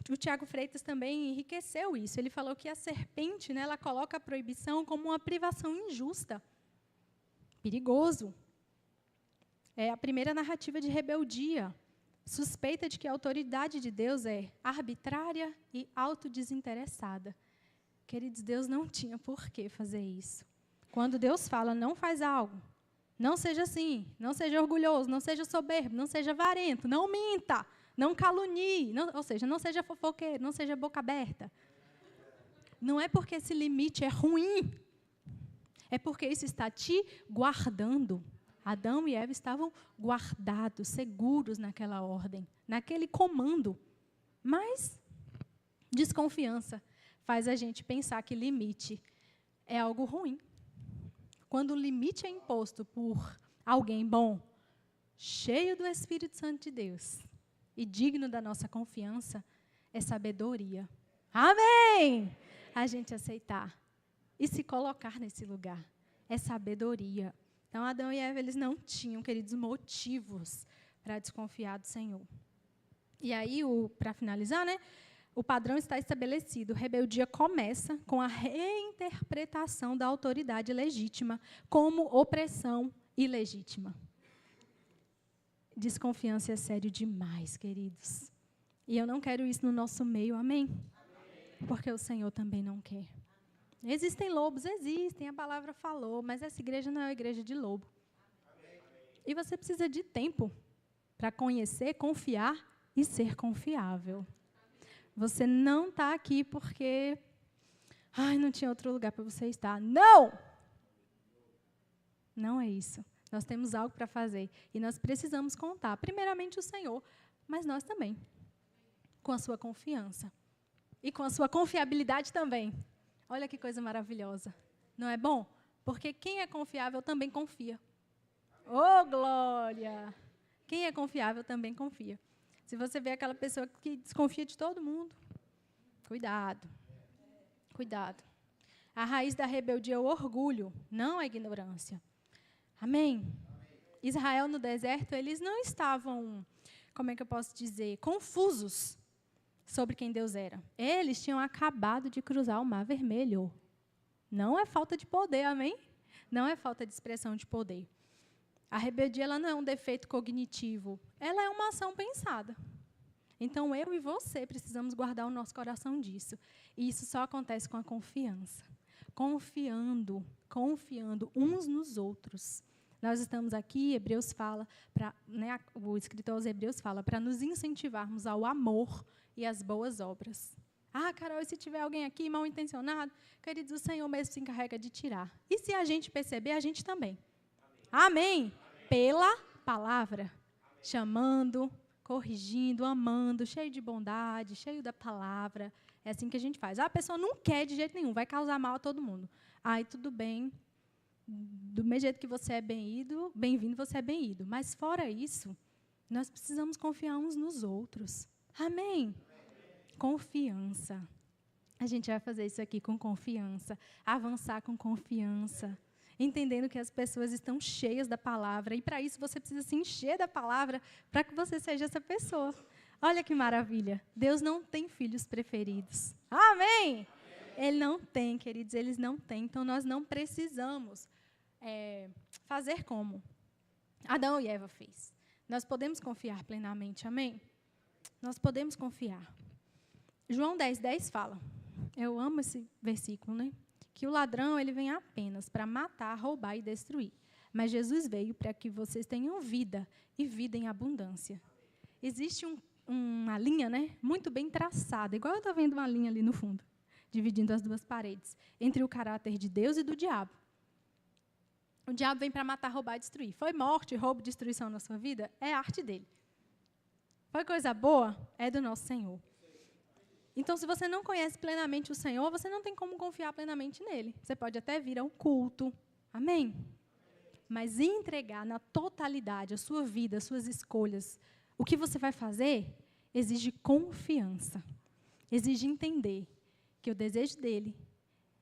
o Tiago Freitas também enriqueceu isso. Ele falou que a serpente, né, ela coloca a proibição como uma privação injusta. Perigoso. É a primeira narrativa de rebeldia. Suspeita de que a autoridade de Deus é arbitrária e autodesinteressada. Queridos, Deus não tinha por que fazer isso. Quando Deus fala, não faz algo, não seja assim, não seja orgulhoso, não seja soberbo, não seja avarento, não minta, não calunie, ou seja, não seja fofoqueiro, não seja boca aberta. Não é porque esse limite é ruim, é porque isso está te guardando. Adão e Eva estavam guardados, seguros naquela ordem, naquele comando. Mas desconfiança faz a gente pensar que limite é algo ruim. Quando o limite é imposto por alguém bom, cheio do Espírito Santo de Deus e digno da nossa confiança, é sabedoria. Amém! A gente aceitar e se colocar nesse lugar. É sabedoria. Então, Adão e Eva, eles não tinham, queridos, motivos para desconfiar do Senhor. E aí, para finalizar, né, o padrão está estabelecido. Rebeldia começa com a reinterpretação da autoridade legítima como opressão ilegítima. Desconfiança é sério demais, queridos. E eu não quero isso no nosso meio, amém? Porque o Senhor também não quer. Existem lobos, existem, a palavra falou, mas essa igreja não é uma igreja de lobo. E você precisa de tempo para conhecer, confiar e ser confiável. Você não está aqui porque não tinha outro lugar para você estar. Não! Não é isso. Nós temos algo para fazer e nós precisamos contar, primeiramente o Senhor, mas nós também, com a sua confiança e com a sua confiabilidade também. Olha que coisa maravilhosa. Não é bom? Porque quem é confiável também confia. Oh, glória! Quem é confiável também confia. Se você vê aquela pessoa que desconfia de todo mundo, cuidado. Cuidado. A raiz da rebeldia é o orgulho, não a ignorância. Amém? Israel no deserto, eles não estavam, como é que eu posso dizer, confusos sobre quem Deus era. Eles tinham acabado de cruzar o Mar Vermelho. Não é falta de poder, amém? Não é falta de expressão de poder. A rebeldia ela não é um defeito cognitivo, ela é uma ação pensada. Então, eu e você precisamos guardar o nosso coração disso. E isso só acontece com a confiança. Confiando uns nos outros. Nós estamos aqui, Hebreus fala, o escritor aos Hebreus fala, para nos incentivarmos ao amor e às boas obras. Carol, e se tiver alguém aqui mal intencionado, queridos, o Senhor mesmo se encarrega de tirar. E se a gente perceber, a gente também. Amém? Pela palavra. Chamando, corrigindo, amando, cheio de bondade, cheio da palavra. É assim que a gente faz. A pessoa não quer de jeito nenhum, vai causar mal a todo mundo. Tudo bem. Do mesmo jeito que você é bem-vindo, você é bem-ido. Mas, fora isso, nós precisamos confiar uns nos outros. Amém? Confiança. A gente vai fazer isso aqui com confiança. Avançar com confiança. Entendendo que as pessoas estão cheias da palavra. E, para isso, você precisa se encher da palavra para que você seja essa pessoa. Olha que maravilha. Deus não tem filhos preferidos. Amém? Ele não tem, queridos. Eles não têm. Então, nós não precisamos fazer como Adão e Eva fez. Nós podemos confiar plenamente. Amém? Nós podemos confiar. João 10:10 fala. Eu amo esse versículo, né? Que o ladrão ele vem apenas para matar, roubar e destruir. Mas Jesus veio para que vocês tenham vida e vida em abundância. Existe uma linha, né, muito bem traçada, igual eu estou vendo uma linha ali no fundo, dividindo as duas paredes, entre o caráter de Deus e do diabo. O diabo vem para matar, roubar e destruir. Foi morte, roubo, destruição na sua vida? É arte dele. Foi coisa boa? É do nosso Senhor. Então, se você não conhece plenamente o Senhor, você não tem como confiar plenamente nele. Você pode até vir a um culto. Amém? Mas entregar na totalidade a sua vida, as suas escolhas, o que você vai fazer, exige confiança. Exige entender que o desejo dele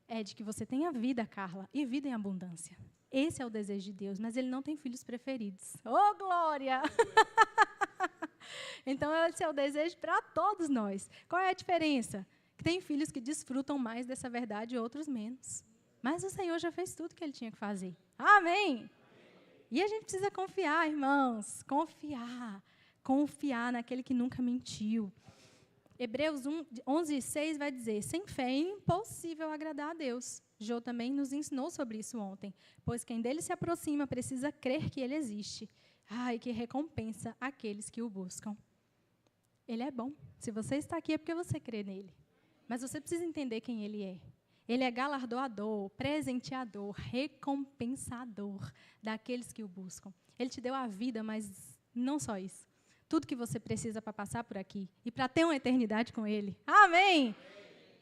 é de que você tenha vida, Carla, e vida em abundância. Esse é o desejo de Deus, mas ele não tem filhos preferidos. Oh, glória! Então, esse é o desejo para todos nós. Qual é a diferença? Que tem filhos que desfrutam mais dessa verdade e outros menos. Mas o Senhor já fez tudo que ele tinha que fazer. Amém? E a gente precisa confiar, irmãos. Confiar naquele que nunca mentiu. Hebreus 11:6 vai dizer, sem fé é impossível agradar a Deus. Jô também nos ensinou sobre isso ontem. Pois quem dele se aproxima precisa crer que ele existe. E que recompensa aqueles que o buscam. Ele é bom. Se você está aqui é porque você crê nele. Mas você precisa entender quem ele é. Ele é galardoador, presenteador, recompensador daqueles que o buscam. Ele te deu a vida, mas não só isso. Tudo que você precisa para passar por aqui e para ter uma eternidade com ele. Amém!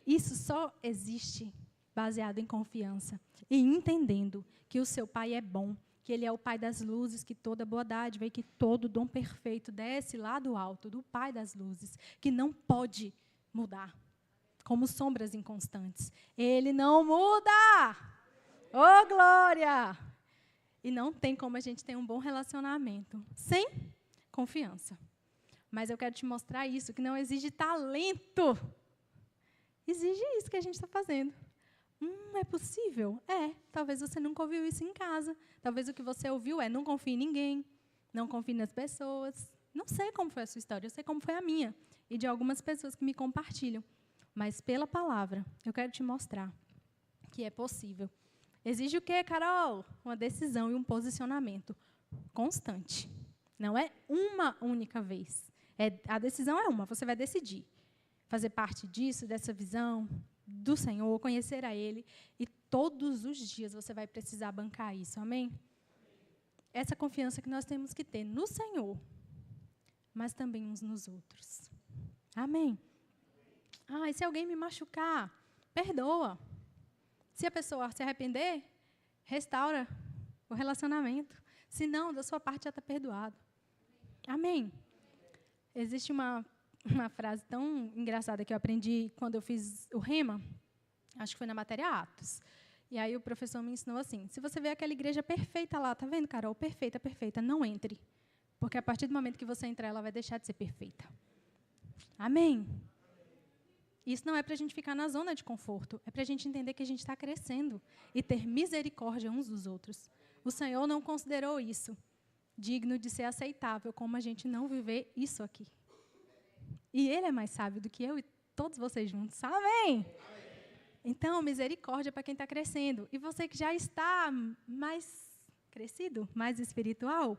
Isso só existe baseado em confiança e entendendo que o seu Pai é bom, que Ele é o Pai das luzes, que toda boa dádiva e que todo dom perfeito desce lá do alto, do Pai das luzes, que não pode mudar, como sombras inconstantes. Ele não muda! Oh, glória! E não tem como a gente ter um bom relacionamento sem confiança. Mas eu quero te mostrar isso, que não exige talento. Exige isso que a gente está fazendo. É possível? É. Talvez você nunca ouviu isso em casa. Talvez o que você ouviu é: não confie em ninguém, não confie nas pessoas. Não sei como foi a sua história, eu sei como foi a minha. E de algumas pessoas que me compartilham. Mas pela palavra, eu quero te mostrar que é possível. Exige o quê, Carol? Uma decisão e um posicionamento constante. Não é uma única vez. A decisão é uma, você vai decidir. Fazer parte disso, dessa visão do Senhor, conhecer a Ele, e todos os dias você vai precisar bancar isso, amém? Essa confiança que nós temos que ter no Senhor, mas também uns nos outros. Amém? E se alguém me machucar, perdoa. Se a pessoa se arrepender, restaura o relacionamento. Se não, da sua parte já está perdoado. Amém? Existe uma frase tão engraçada que eu aprendi quando eu fiz o Rema, acho que foi na matéria Atos. E aí o professor me ensinou assim: se você vê aquela igreja perfeita lá, tá vendo, Carol? Perfeita, perfeita, não entre. Porque a partir do momento que você entrar, ela vai deixar de ser perfeita. Amém? Isso não é para a gente ficar na zona de conforto, é para a gente entender que a gente está crescendo e ter misericórdia uns dos outros. O Senhor não considerou isso digno de ser aceitável, como a gente não viver isso aqui. E Ele é mais sábio do que eu e todos vocês juntos. Amém? Então, misericórdia para quem está crescendo. E você que já está mais crescido, mais espiritual,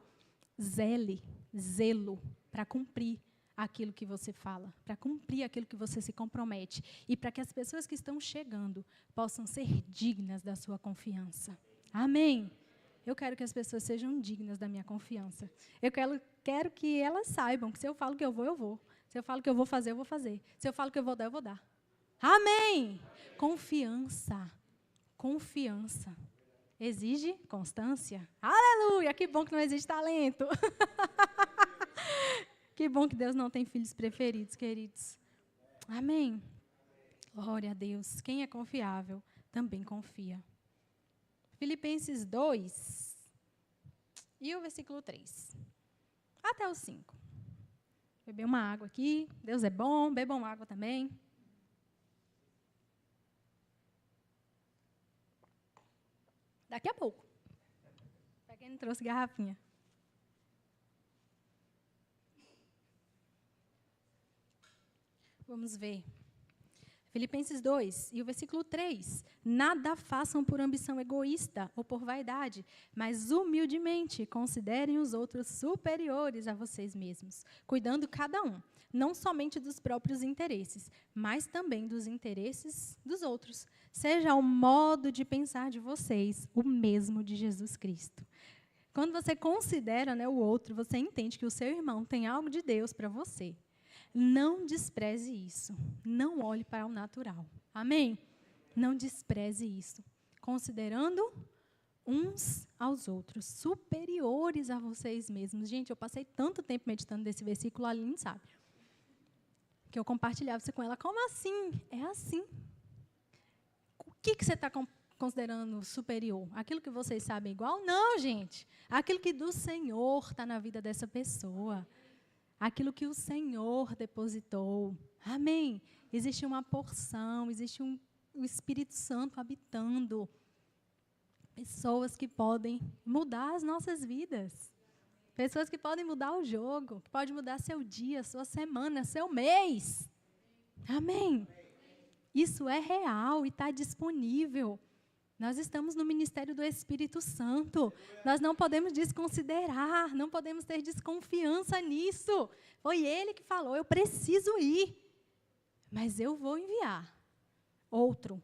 zelo para cumprir aquilo que você fala, para cumprir aquilo que você se compromete. E para que as pessoas que estão chegando possam ser dignas da sua confiança. Amém? Eu quero que as pessoas sejam dignas da minha confiança. Eu quero que elas saibam que se eu falo que eu vou, eu vou. Se eu falo que eu vou fazer, eu vou fazer. Se eu falo que eu vou dar, eu vou dar. Amém! Confiança. Confiança. Exige constância. Aleluia! Que bom que não existe talento. Que bom que Deus não tem filhos preferidos, queridos. Amém? Glória a Deus. Quem é confiável também confia. Filipenses 2 e o versículo 3. Até o 5. Beber uma água aqui. Deus é bom, bebam água também. Daqui a pouco. Para quem não trouxe garrafinha. Vamos ver. Filipenses 2 e o versículo 3. Nada façam por ambição egoísta ou por vaidade, mas humildemente considerem os outros superiores a vocês mesmos, cuidando cada um, não somente dos próprios interesses, mas também dos interesses dos outros. Seja o modo de pensar de vocês o mesmo de Jesus Cristo. Quando você considera, o outro, você entende que o seu irmão tem algo de Deus para você. Não despreze isso. Não olhe para o natural. Amém? Não despreze isso. Considerando uns aos outros, superiores a vocês mesmos. Gente, eu passei tanto tempo meditando nesse versículo, a Aline sabe. Que eu compartilhava isso com ela. Como assim? É assim. O que você está considerando superior? Aquilo que vocês sabem igual? Não, gente. Aquilo que do Senhor está na vida dessa pessoa. Aquilo que o Senhor depositou. Amém? Existe uma porção, existe o Espírito Santo habitando. Pessoas que podem mudar as nossas vidas. Pessoas que podem mudar o jogo, que podem mudar seu dia, sua semana, seu mês. Amém? Isso é real e está disponível. Nós estamos no ministério do Espírito Santo. Nós não podemos desconsiderar, não podemos ter desconfiança nisso. Foi Ele que falou, eu preciso ir. Mas eu vou enviar outro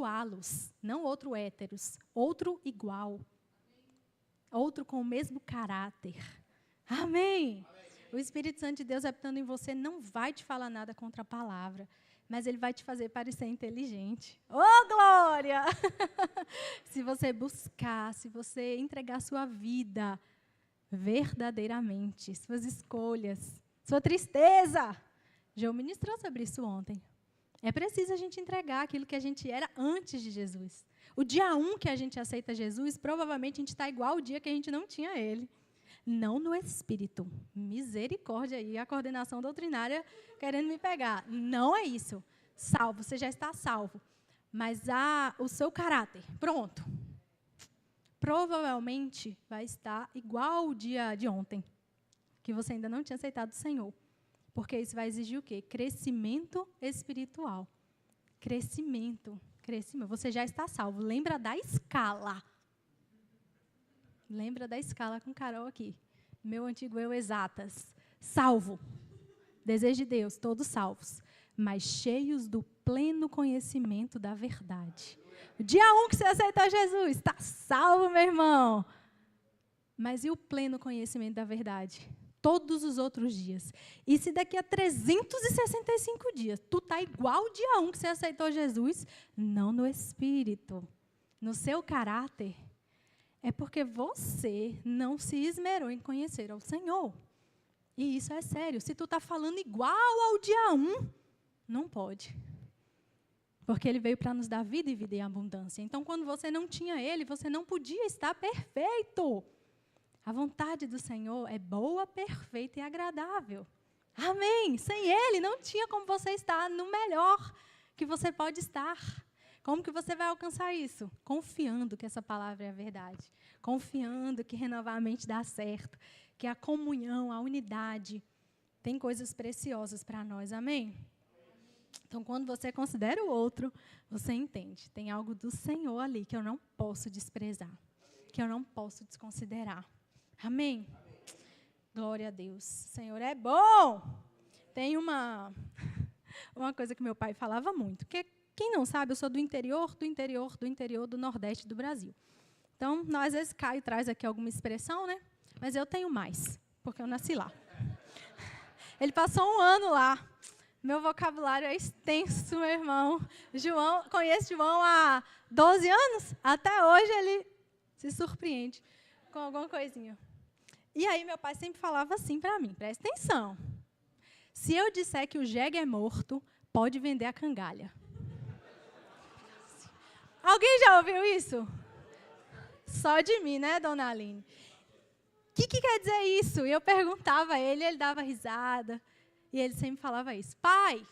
halos, não outro héteros, outro igual. Outro com o mesmo caráter. Amém? O Espírito Santo de Deus habitando em você não vai te falar nada contra a palavra. mas ele vai te fazer parecer inteligente. Oh, glória! Se você buscar, se você entregar sua vida verdadeiramente, suas escolhas, sua tristeza. João ministrou sobre isso ontem. É preciso a gente entregar aquilo que a gente era antes de Jesus. O dia 1 que a gente aceita Jesus, provavelmente a gente está igual ao dia que a gente não tinha ele. Não no espírito. Misericórdia aí, a coordenação doutrinária querendo me pegar. Não é isso. Salvo, você já está salvo. Mas o seu caráter, pronto. Provavelmente vai estar igual ao dia de ontem, que você ainda não tinha aceitado o Senhor. Porque isso vai exigir o quê? Crescimento espiritual. Crescimento. Você já está salvo. Lembra da escala. Lembra da escala com Carol aqui. Meu antigo eu exatas. Salvo. Desejo de Deus, todos salvos. Mas cheios do pleno conhecimento da verdade. O dia 1 que você aceitou Jesus, está salvo, meu irmão. Mas e o pleno conhecimento da verdade? Todos os outros dias. E se daqui a 365 dias, tu está igual ao dia 1 que você aceitou Jesus, não no espírito, no seu caráter, é porque você não se esmerou em conhecer ao Senhor. E isso é sério. Se tu está falando igual ao dia 1, não pode. Porque ele veio para nos dar vida e vida em abundância. Então, quando você não tinha ele, você não podia estar perfeito. A vontade do Senhor é boa, perfeita e agradável. Amém. Sem ele, não tinha como você estar no melhor que você pode estar. Como que você vai alcançar isso? Confiando que essa palavra é a verdade. Confiando que renovar a mente dá certo. Que a comunhão, a unidade, tem coisas preciosas para nós. Amém? Então, quando você considera o outro, você entende. Tem algo do Senhor ali que eu não posso desprezar. Que eu não posso desconsiderar. Amém? Glória a Deus. O Senhor é bom. Tem uma coisa que meu pai falava muito. Que quem não sabe, eu sou do interior do Nordeste do Brasil. Então, nós às vezes cai e traz aqui alguma expressão, né? Mas eu tenho mais, porque eu nasci lá. Ele passou 1 ano lá. Meu vocabulário é extenso, meu irmão. Conheço João há 12 anos. Até hoje ele se surpreende com alguma coisinha. E aí meu pai sempre falava assim para mim, presta atenção. Se eu disser que o jegue é morto, pode vender a cangalha. Alguém já ouviu isso? Só de mim, né, dona Aline? O que quer dizer isso? E eu perguntava a ele dava risada. E ele sempre falava isso. Pai,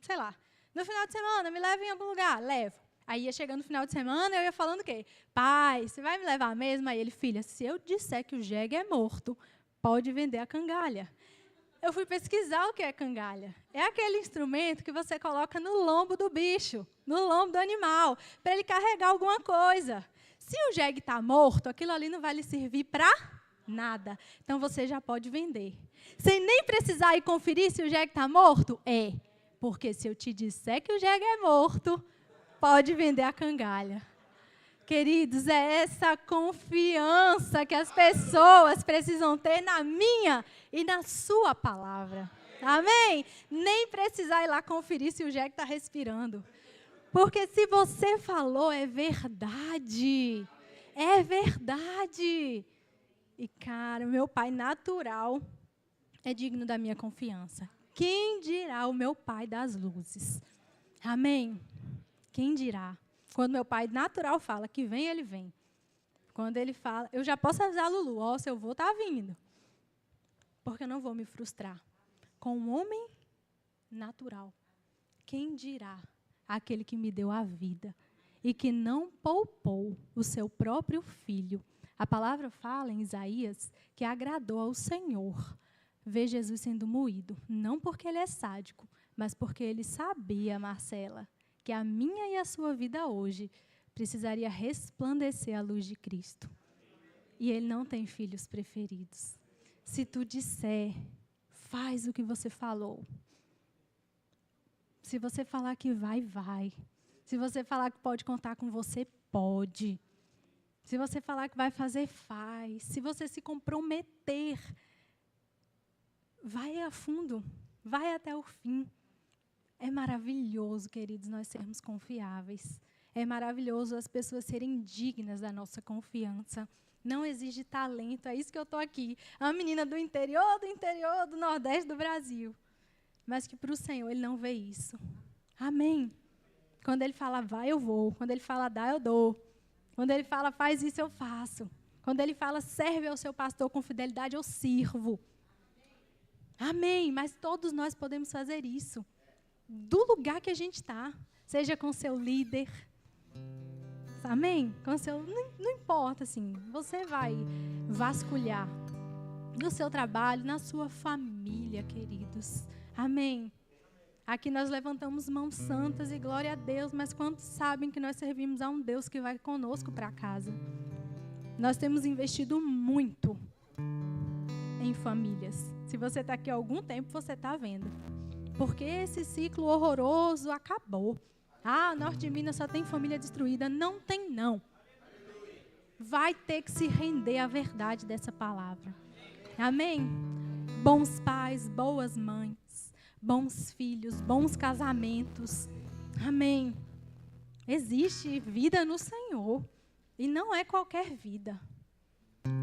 sei lá, no final de semana, me leva em algum lugar. Levo. Aí ia chegando no final de semana, eu ia falando o quê? Pai, você vai me levar mesmo? Aí ele, filha, se eu disser que o jegue é morto, pode vender a cangalha. Eu fui pesquisar o que é cangalha. É aquele instrumento que você coloca no lombo do bicho, no lombo do animal, para ele carregar alguma coisa. Se o jegue está morto, aquilo ali não vai lhe servir para nada. Então, você já pode vender. Sem nem precisar ir conferir se o jegue está morto? É. Porque se eu te disser que o jegue é morto, pode vender a cangalha. Queridos, é essa confiança que as pessoas precisam ter na minha e na sua palavra. Amém? Nem precisar ir lá conferir se o jegue está respirando. Porque se você falou, é verdade. É verdade. E, cara, meu pai natural é digno da minha confiança. Quem dirá o meu pai das luzes? Amém? Quem dirá? Quando meu pai natural fala que vem, ele vem. Quando ele fala, eu já posso avisar a Lulu, ó, seu avô está vindo. Porque eu não vou me frustrar. Com um homem natural. Quem dirá? Aquele que me deu a vida e que não poupou o seu próprio filho. A palavra fala em Isaías que agradou ao Senhor ver Jesus sendo moído. Não porque ele é sádico, mas porque ele sabia, Marcela, que a minha e a sua vida hoje precisaria resplandecer a luz de Cristo. E ele não tem filhos preferidos. Se tu disser, faz o que você falou. Se você falar que vai, vai. Se você falar que pode contar com você, pode. Se você falar que vai fazer, faz. Se você se comprometer, vai a fundo, vai até o fim. É maravilhoso, queridos, nós sermos confiáveis. É maravilhoso as pessoas serem dignas da nossa confiança. Não exige talento, é isso que eu estou aqui. A menina do interior, do Nordeste do Brasil. Mas que para o Senhor Ele não vê isso. Amém. Quando Ele fala vai, eu vou. Quando Ele fala dá, eu dou. Quando Ele fala faz isso, eu faço. Quando Ele fala serve ao seu pastor com fidelidade, eu sirvo. Amém. Mas todos nós podemos fazer isso. Do lugar que a gente está. Seja com seu líder. Amém? Com seu, não importa, assim. Você vai vasculhar no seu trabalho, na sua família, queridos. Amém? Aqui nós levantamos mãos santas e glória a Deus, mas quantos sabem que nós servimos a um Deus que vai conosco para casa? Nós temos investido muito em famílias. Se você está aqui há algum tempo, você está vendo. Porque esse ciclo horroroso acabou. Norte de Minas só tem família destruída. Não tem, não. Vai ter que se render à verdade dessa palavra. Amém? Bons pais, boas mães, bons filhos, bons casamentos. Amém? Existe vida no Senhor. E não é qualquer vida.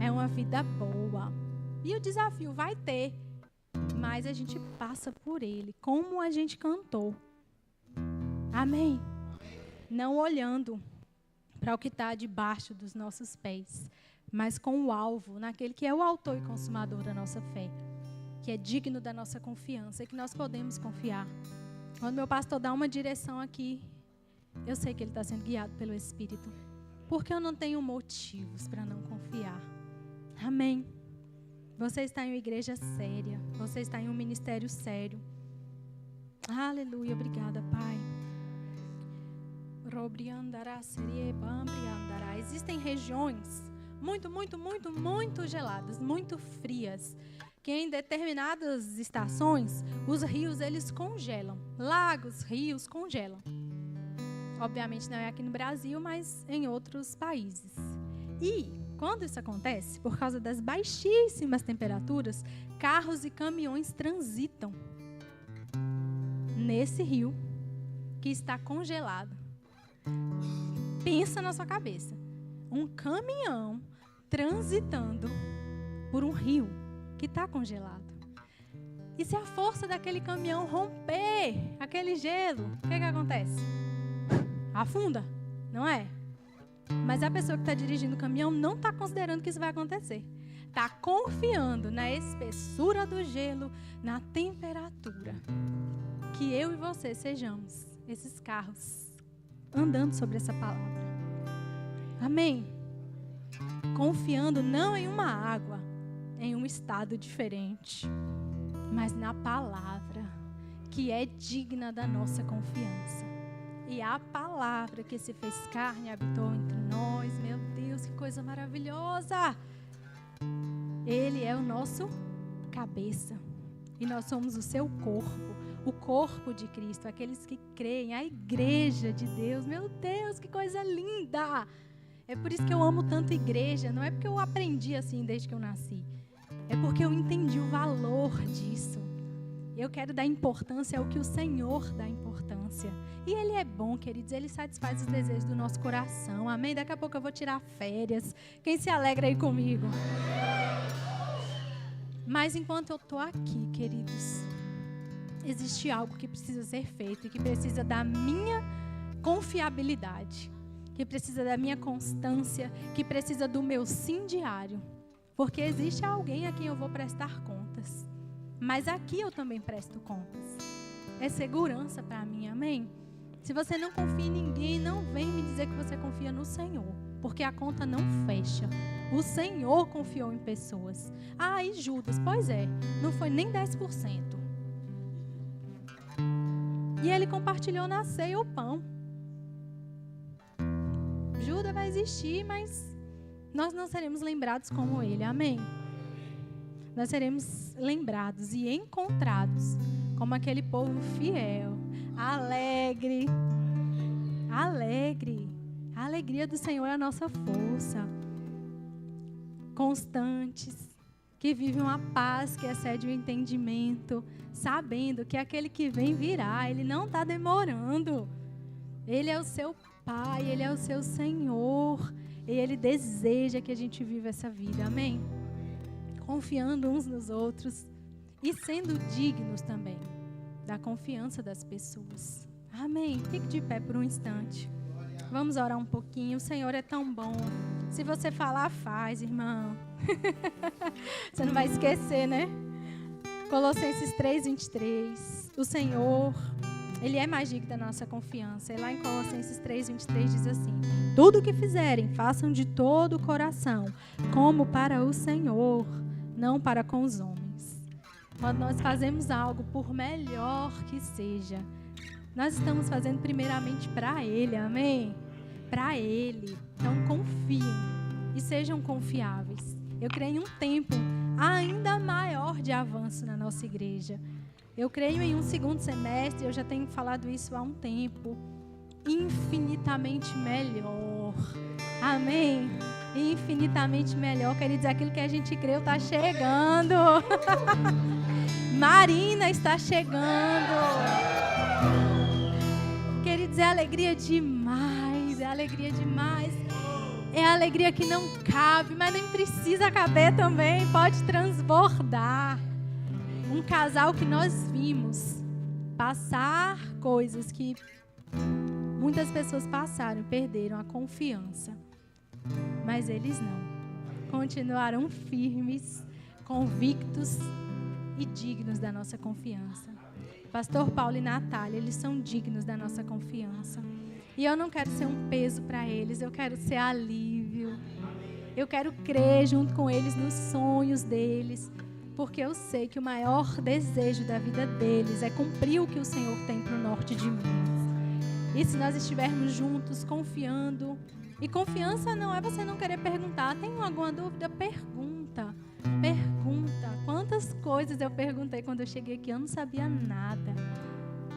É uma vida boa. E o desafio vai ter. Mas a gente passa por ele. Como a gente cantou. Amém? Não olhando para o que está debaixo dos nossos pés, mas com o alvo, naquele que é o autor e consumador da nossa fé, que é digno da nossa confiança e que nós podemos confiar. Quando meu pastor dá uma direção aqui, eu sei que ele está sendo guiado pelo Espírito, porque eu não tenho motivos para não confiar. Amém? Você está em uma igreja séria, você está em um ministério sério. Aleluia, obrigada, Pai. Existem regiões muito geladas, muito frias, que em determinadas estações os rios eles congelam, lagos, rios congelam. Obviamente não é aqui no Brasil, mas em outros países. E quando isso acontece, por causa das baixíssimas temperaturas, carros e caminhões transitam nesse rio que está congelado. Pensa na sua cabeça. Um caminhão transitando por um rio que está congelado. E se a força daquele caminhão romper aquele gelo, o que acontece? Afunda, não é? Mas a pessoa que está dirigindo o caminhão não está considerando que isso vai acontecer. Está confiando na espessura do gelo, na temperatura. Que eu e você sejamos esses carros andando sobre essa palavra. Amém? Confiando não em uma água, em um estado diferente, mas na palavra, que é digna da nossa confiança. E a palavra que se fez carne habitou entre nós. Meu Deus, que coisa maravilhosa! Ele é o nosso cabeça. E nós somos o seu corpo. O corpo de Cristo, aqueles que creem, a igreja de Deus. Meu Deus, que coisa linda! É por isso que eu amo tanto igreja. Não é porque eu aprendi assim desde que eu nasci. É porque eu entendi o valor disso. Eu quero dar importância ao que o Senhor dá importância. E Ele é bom, queridos. Ele satisfaz os desejos do nosso coração. Amém? Daqui a pouco eu vou tirar férias. Quem se alegra aí comigo? Mas enquanto eu estou aqui, queridos, existe algo que precisa ser feito e que precisa da minha confiabilidade, que precisa da minha constância, que precisa do meu sim diário. Porque existe alguém a quem eu vou prestar contas. Mas aqui eu também presto contas. É segurança para mim, amém? Se você não confia em ninguém, não vem me dizer que você confia no Senhor. Porque a conta não fecha. O Senhor confiou em pessoas. E Judas, pois é, não foi nem 10%. E ele compartilhou na ceia o pão. Judas vai existir, mas nós não seremos lembrados como ele, amém? Nós seremos lembrados e encontrados como aquele povo fiel, alegre. Alegre. A alegria do Senhor é a nossa força. Constantes, que vive uma paz que excede o entendimento, sabendo que aquele que vem virá, ele não está demorando. Ele é o seu Pai, Ele é o seu Senhor, e Ele deseja que a gente viva essa vida, amém? Confiando uns nos outros e sendo dignos também da confiança das pessoas, amém? Fique de pé por um instante, vamos orar um pouquinho. O Senhor é tão bom. Se você falar, faz, irmão. Você não vai esquecer, né? Colossenses 3:23. O Senhor, Ele é mais digno da nossa confiança. E lá em Colossenses 3:23 diz assim: tudo o que fizerem, façam de todo o coração, como para o Senhor, não para com os homens. Quando nós fazemos algo, por melhor que seja, nós estamos fazendo primeiramente para Ele, amém? Para Ele. Então confiem e sejam confiáveis. Eu creio em um tempo ainda maior de avanço na nossa igreja. Eu creio em um segundo semestre, eu já tenho falado isso há um tempo, infinitamente melhor. Amém? Infinitamente melhor, quer dizer, aquilo que a gente creu está chegando. Marina está chegando. Queridos, é alegria demais, é alegria demais. É alegria que não cabe, mas nem precisa caber também, pode transbordar. Um casal que nós vimos passar coisas que muitas pessoas passaram e perderam a confiança. Mas eles não. Continuaram firmes, convictos e dignos da nossa confiança. Pastor Paulo e Natália, eles são dignos da nossa confiança. E eu não quero ser um peso para eles, eu quero ser alívio. Eu quero crer junto com eles nos sonhos deles, porque eu sei que o maior desejo da vida deles é cumprir o que o Senhor tem para o norte de Minas. E se nós estivermos juntos, confiando, e confiança não é você não querer perguntar, tem alguma dúvida? Pergunta. Quantas coisas eu perguntei quando eu cheguei aqui, eu não sabia nada.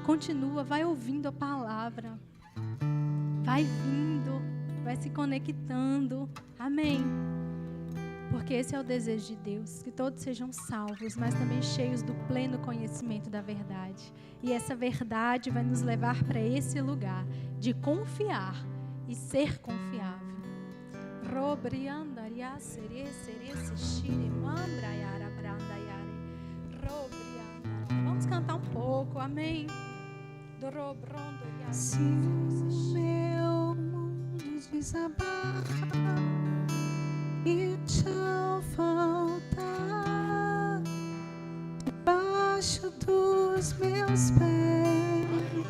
Continua, vai ouvindo a palavra. Vai vindo, vai se conectando. Amém. Porque esse é o desejo de Deus, que todos sejam salvos, mas também cheios do pleno conhecimento da verdade. E essa verdade vai nos levar para esse lugar de confiar e ser confiável. Vamos cantar um pouco, amém. Se o meu mundo desabar e o chão faltar debaixo dos meus pés,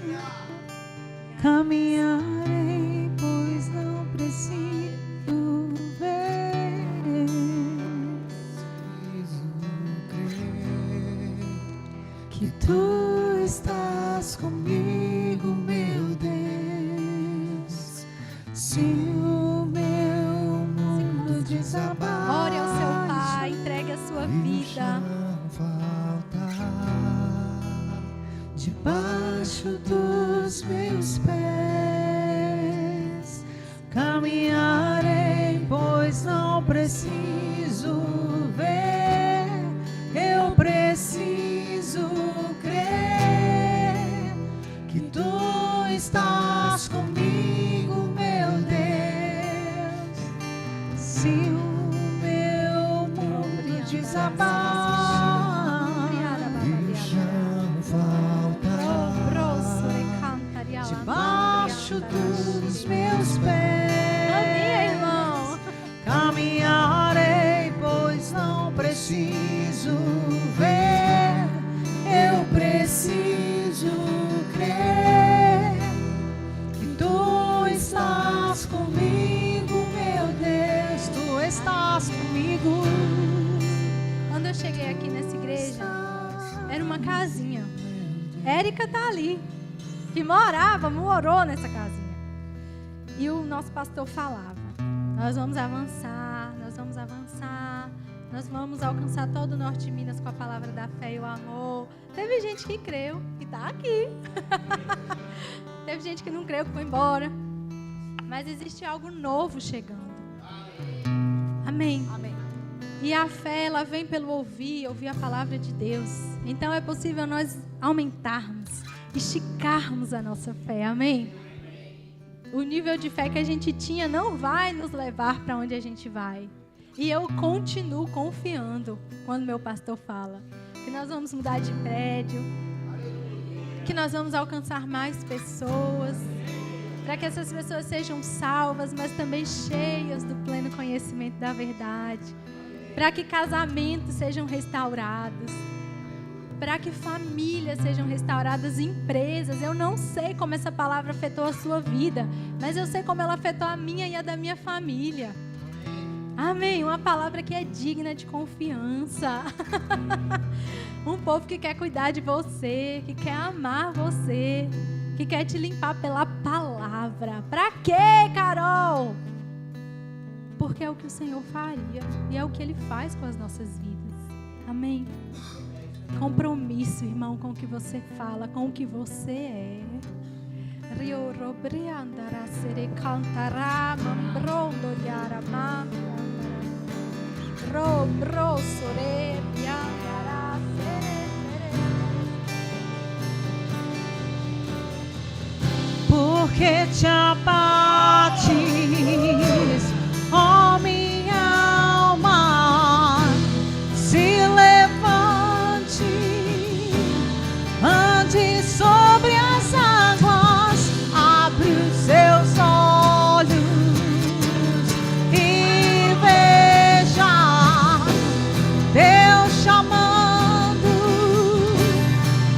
caminharei, pois não preciso ver. Preciso crer que tu estás comigo, meu Deus. Se o meu mundo desabar, ore ao seu Pai, entregue a sua vida. Debaixo dos meus pés, caminharei, pois não preciso ver. Eu preciso crer que tu estás comigo, meu Deus. Se o meu mundo desabar e o chão faltar debaixo dos meus pés, Amém, irmão. caminharei, pois não preciso ver. Eu preciso crer que tu estás comigo, meu Deus. Tu estás comigo. Quando eu cheguei aqui nessa igreja, era uma casinha. Érica tá ali, que morou nessa casinha. E o nosso pastor falava: nós vamos avançar, nós vamos alcançar todo o norte de Minas com a palavra da fé e o amor. Teve gente que creu e tá aqui. Teve gente que não creu, que foi embora. Mas existe algo novo chegando. Amém. Amém. E a fé, ela vem pelo ouvir a palavra de Deus. Então é possível nós aumentarmos, esticarmos a nossa fé, amém? O nível de fé que a gente tinha não vai nos levar para onde a gente vai. E eu continuo confiando quando meu pastor fala que nós vamos mudar de prédio, que nós vamos alcançar mais pessoas, para que essas pessoas sejam salvas, mas também cheias do pleno conhecimento da verdade, para que casamentos sejam restaurados, para que famílias sejam restauradas, empresas. Eu não sei como essa palavra afetou a sua vida, mas eu sei como ela afetou a minha e a da minha família. Amém? Uma palavra que é digna de confiança. Um povo que quer cuidar de você, que quer amar você, que quer te limpar pela palavra. Pra quê, Carol? Porque é o que o Senhor faria e é o que Ele faz com as nossas vidas. Amém? Compromisso, irmão, com o que você fala, com o que você é. Rio robre andara sere cantará mambrondo yaramam robro sore andara sere. Porque te abates, ó minha alma, se levante, ande sobre as águas, abre os seus olhos e veja Deus chamando,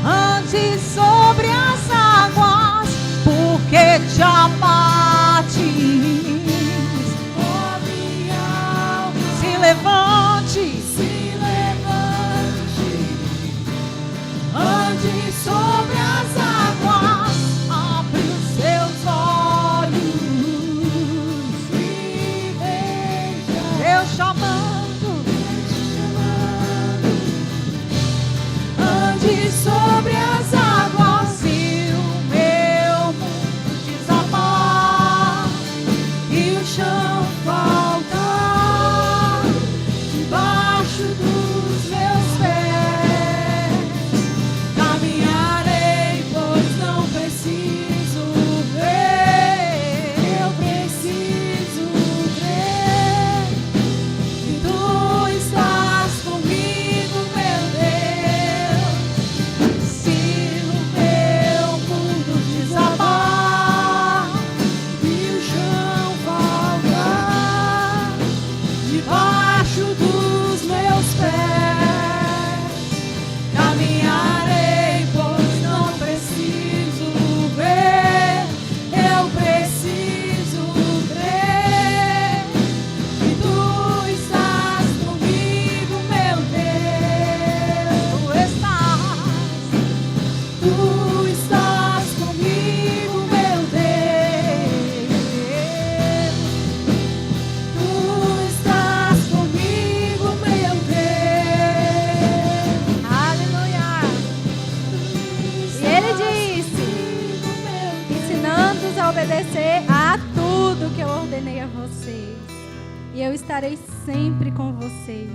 ande sobre as águas, porque te abates, ó minha alma, se levante, ande sobre as águas, abre os seus olhos e veja Deus chamando, ande sobre as águas, se o meu mundo desabar e o chão faltar debaixo dos meus pés, caminharei, pois não preciso ver, eu preciso crer que tu estás comigo, meu Deus. Se o meu mundo desabar e o chão faltar debaixo dos meus pés, caminharei, pois não preciso ver, eu preciso crer que tu estás comigo, meu Deus. Tu estás comigo, meu Deus. Tu estás comigo, meu Deus. Aleluia! E Ele disse, ensinando-os a obedecer a tudo que eu ordenei a vocês. E eu estarei sempre com vocês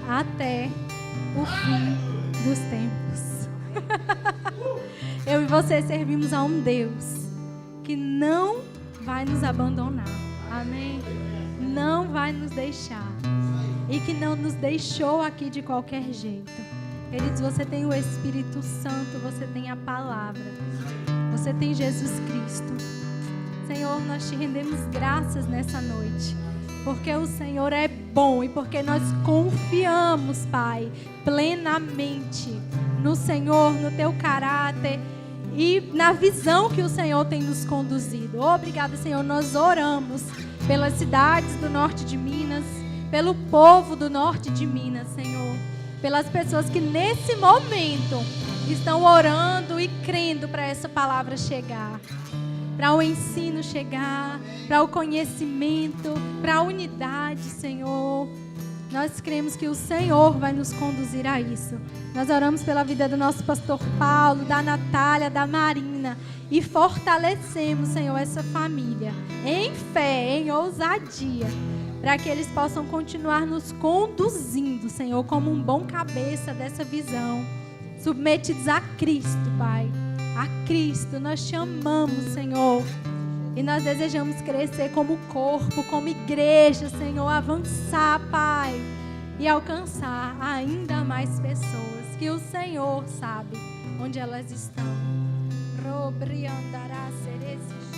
até o fim dos tempos. Eu e você servimos a um Deus que não vai nos abandonar. Amém? Não vai nos deixar. E que não nos deixou aqui de qualquer jeito. Ele diz, você tem o Espírito Santo, você tem a palavra, você tem Jesus Cristo. Senhor, nós te rendemos graças nessa noite, porque o Senhor é bom e porque nós confiamos, Pai, plenamente no Senhor, no teu caráter e na visão que o Senhor tem nos conduzido. Obrigada, Senhor. Nós oramos pelas cidades do norte de Minas, pelo povo do norte de Minas, Senhor, pelas pessoas que nesse momento estão orando e crendo para essa palavra chegar, para o ensino chegar, para o conhecimento, para a unidade, Senhor. Nós cremos que o Senhor vai nos conduzir a isso. Nós oramos pela vida do nosso pastor Paulo, da Natália, da Marina, e fortalecemos, Senhor, essa família em fé, em ousadia, para que eles possam continuar nos conduzindo, Senhor, como um bom cabeça dessa visão, submetidos a Cristo, Pai. A Cristo, nós te amamos, Senhor, e nós desejamos crescer como corpo, como igreja, Senhor, avançar, Pai, e alcançar ainda mais pessoas que o Senhor sabe onde elas estão. Robriandará cereces.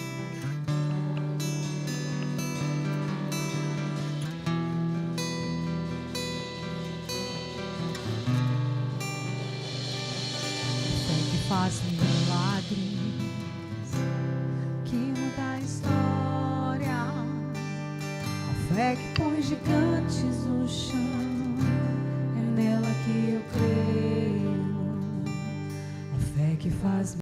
Faz milagres que muda a história, a fé que põe gigantes no chão, é nela que eu creio, a fé que faz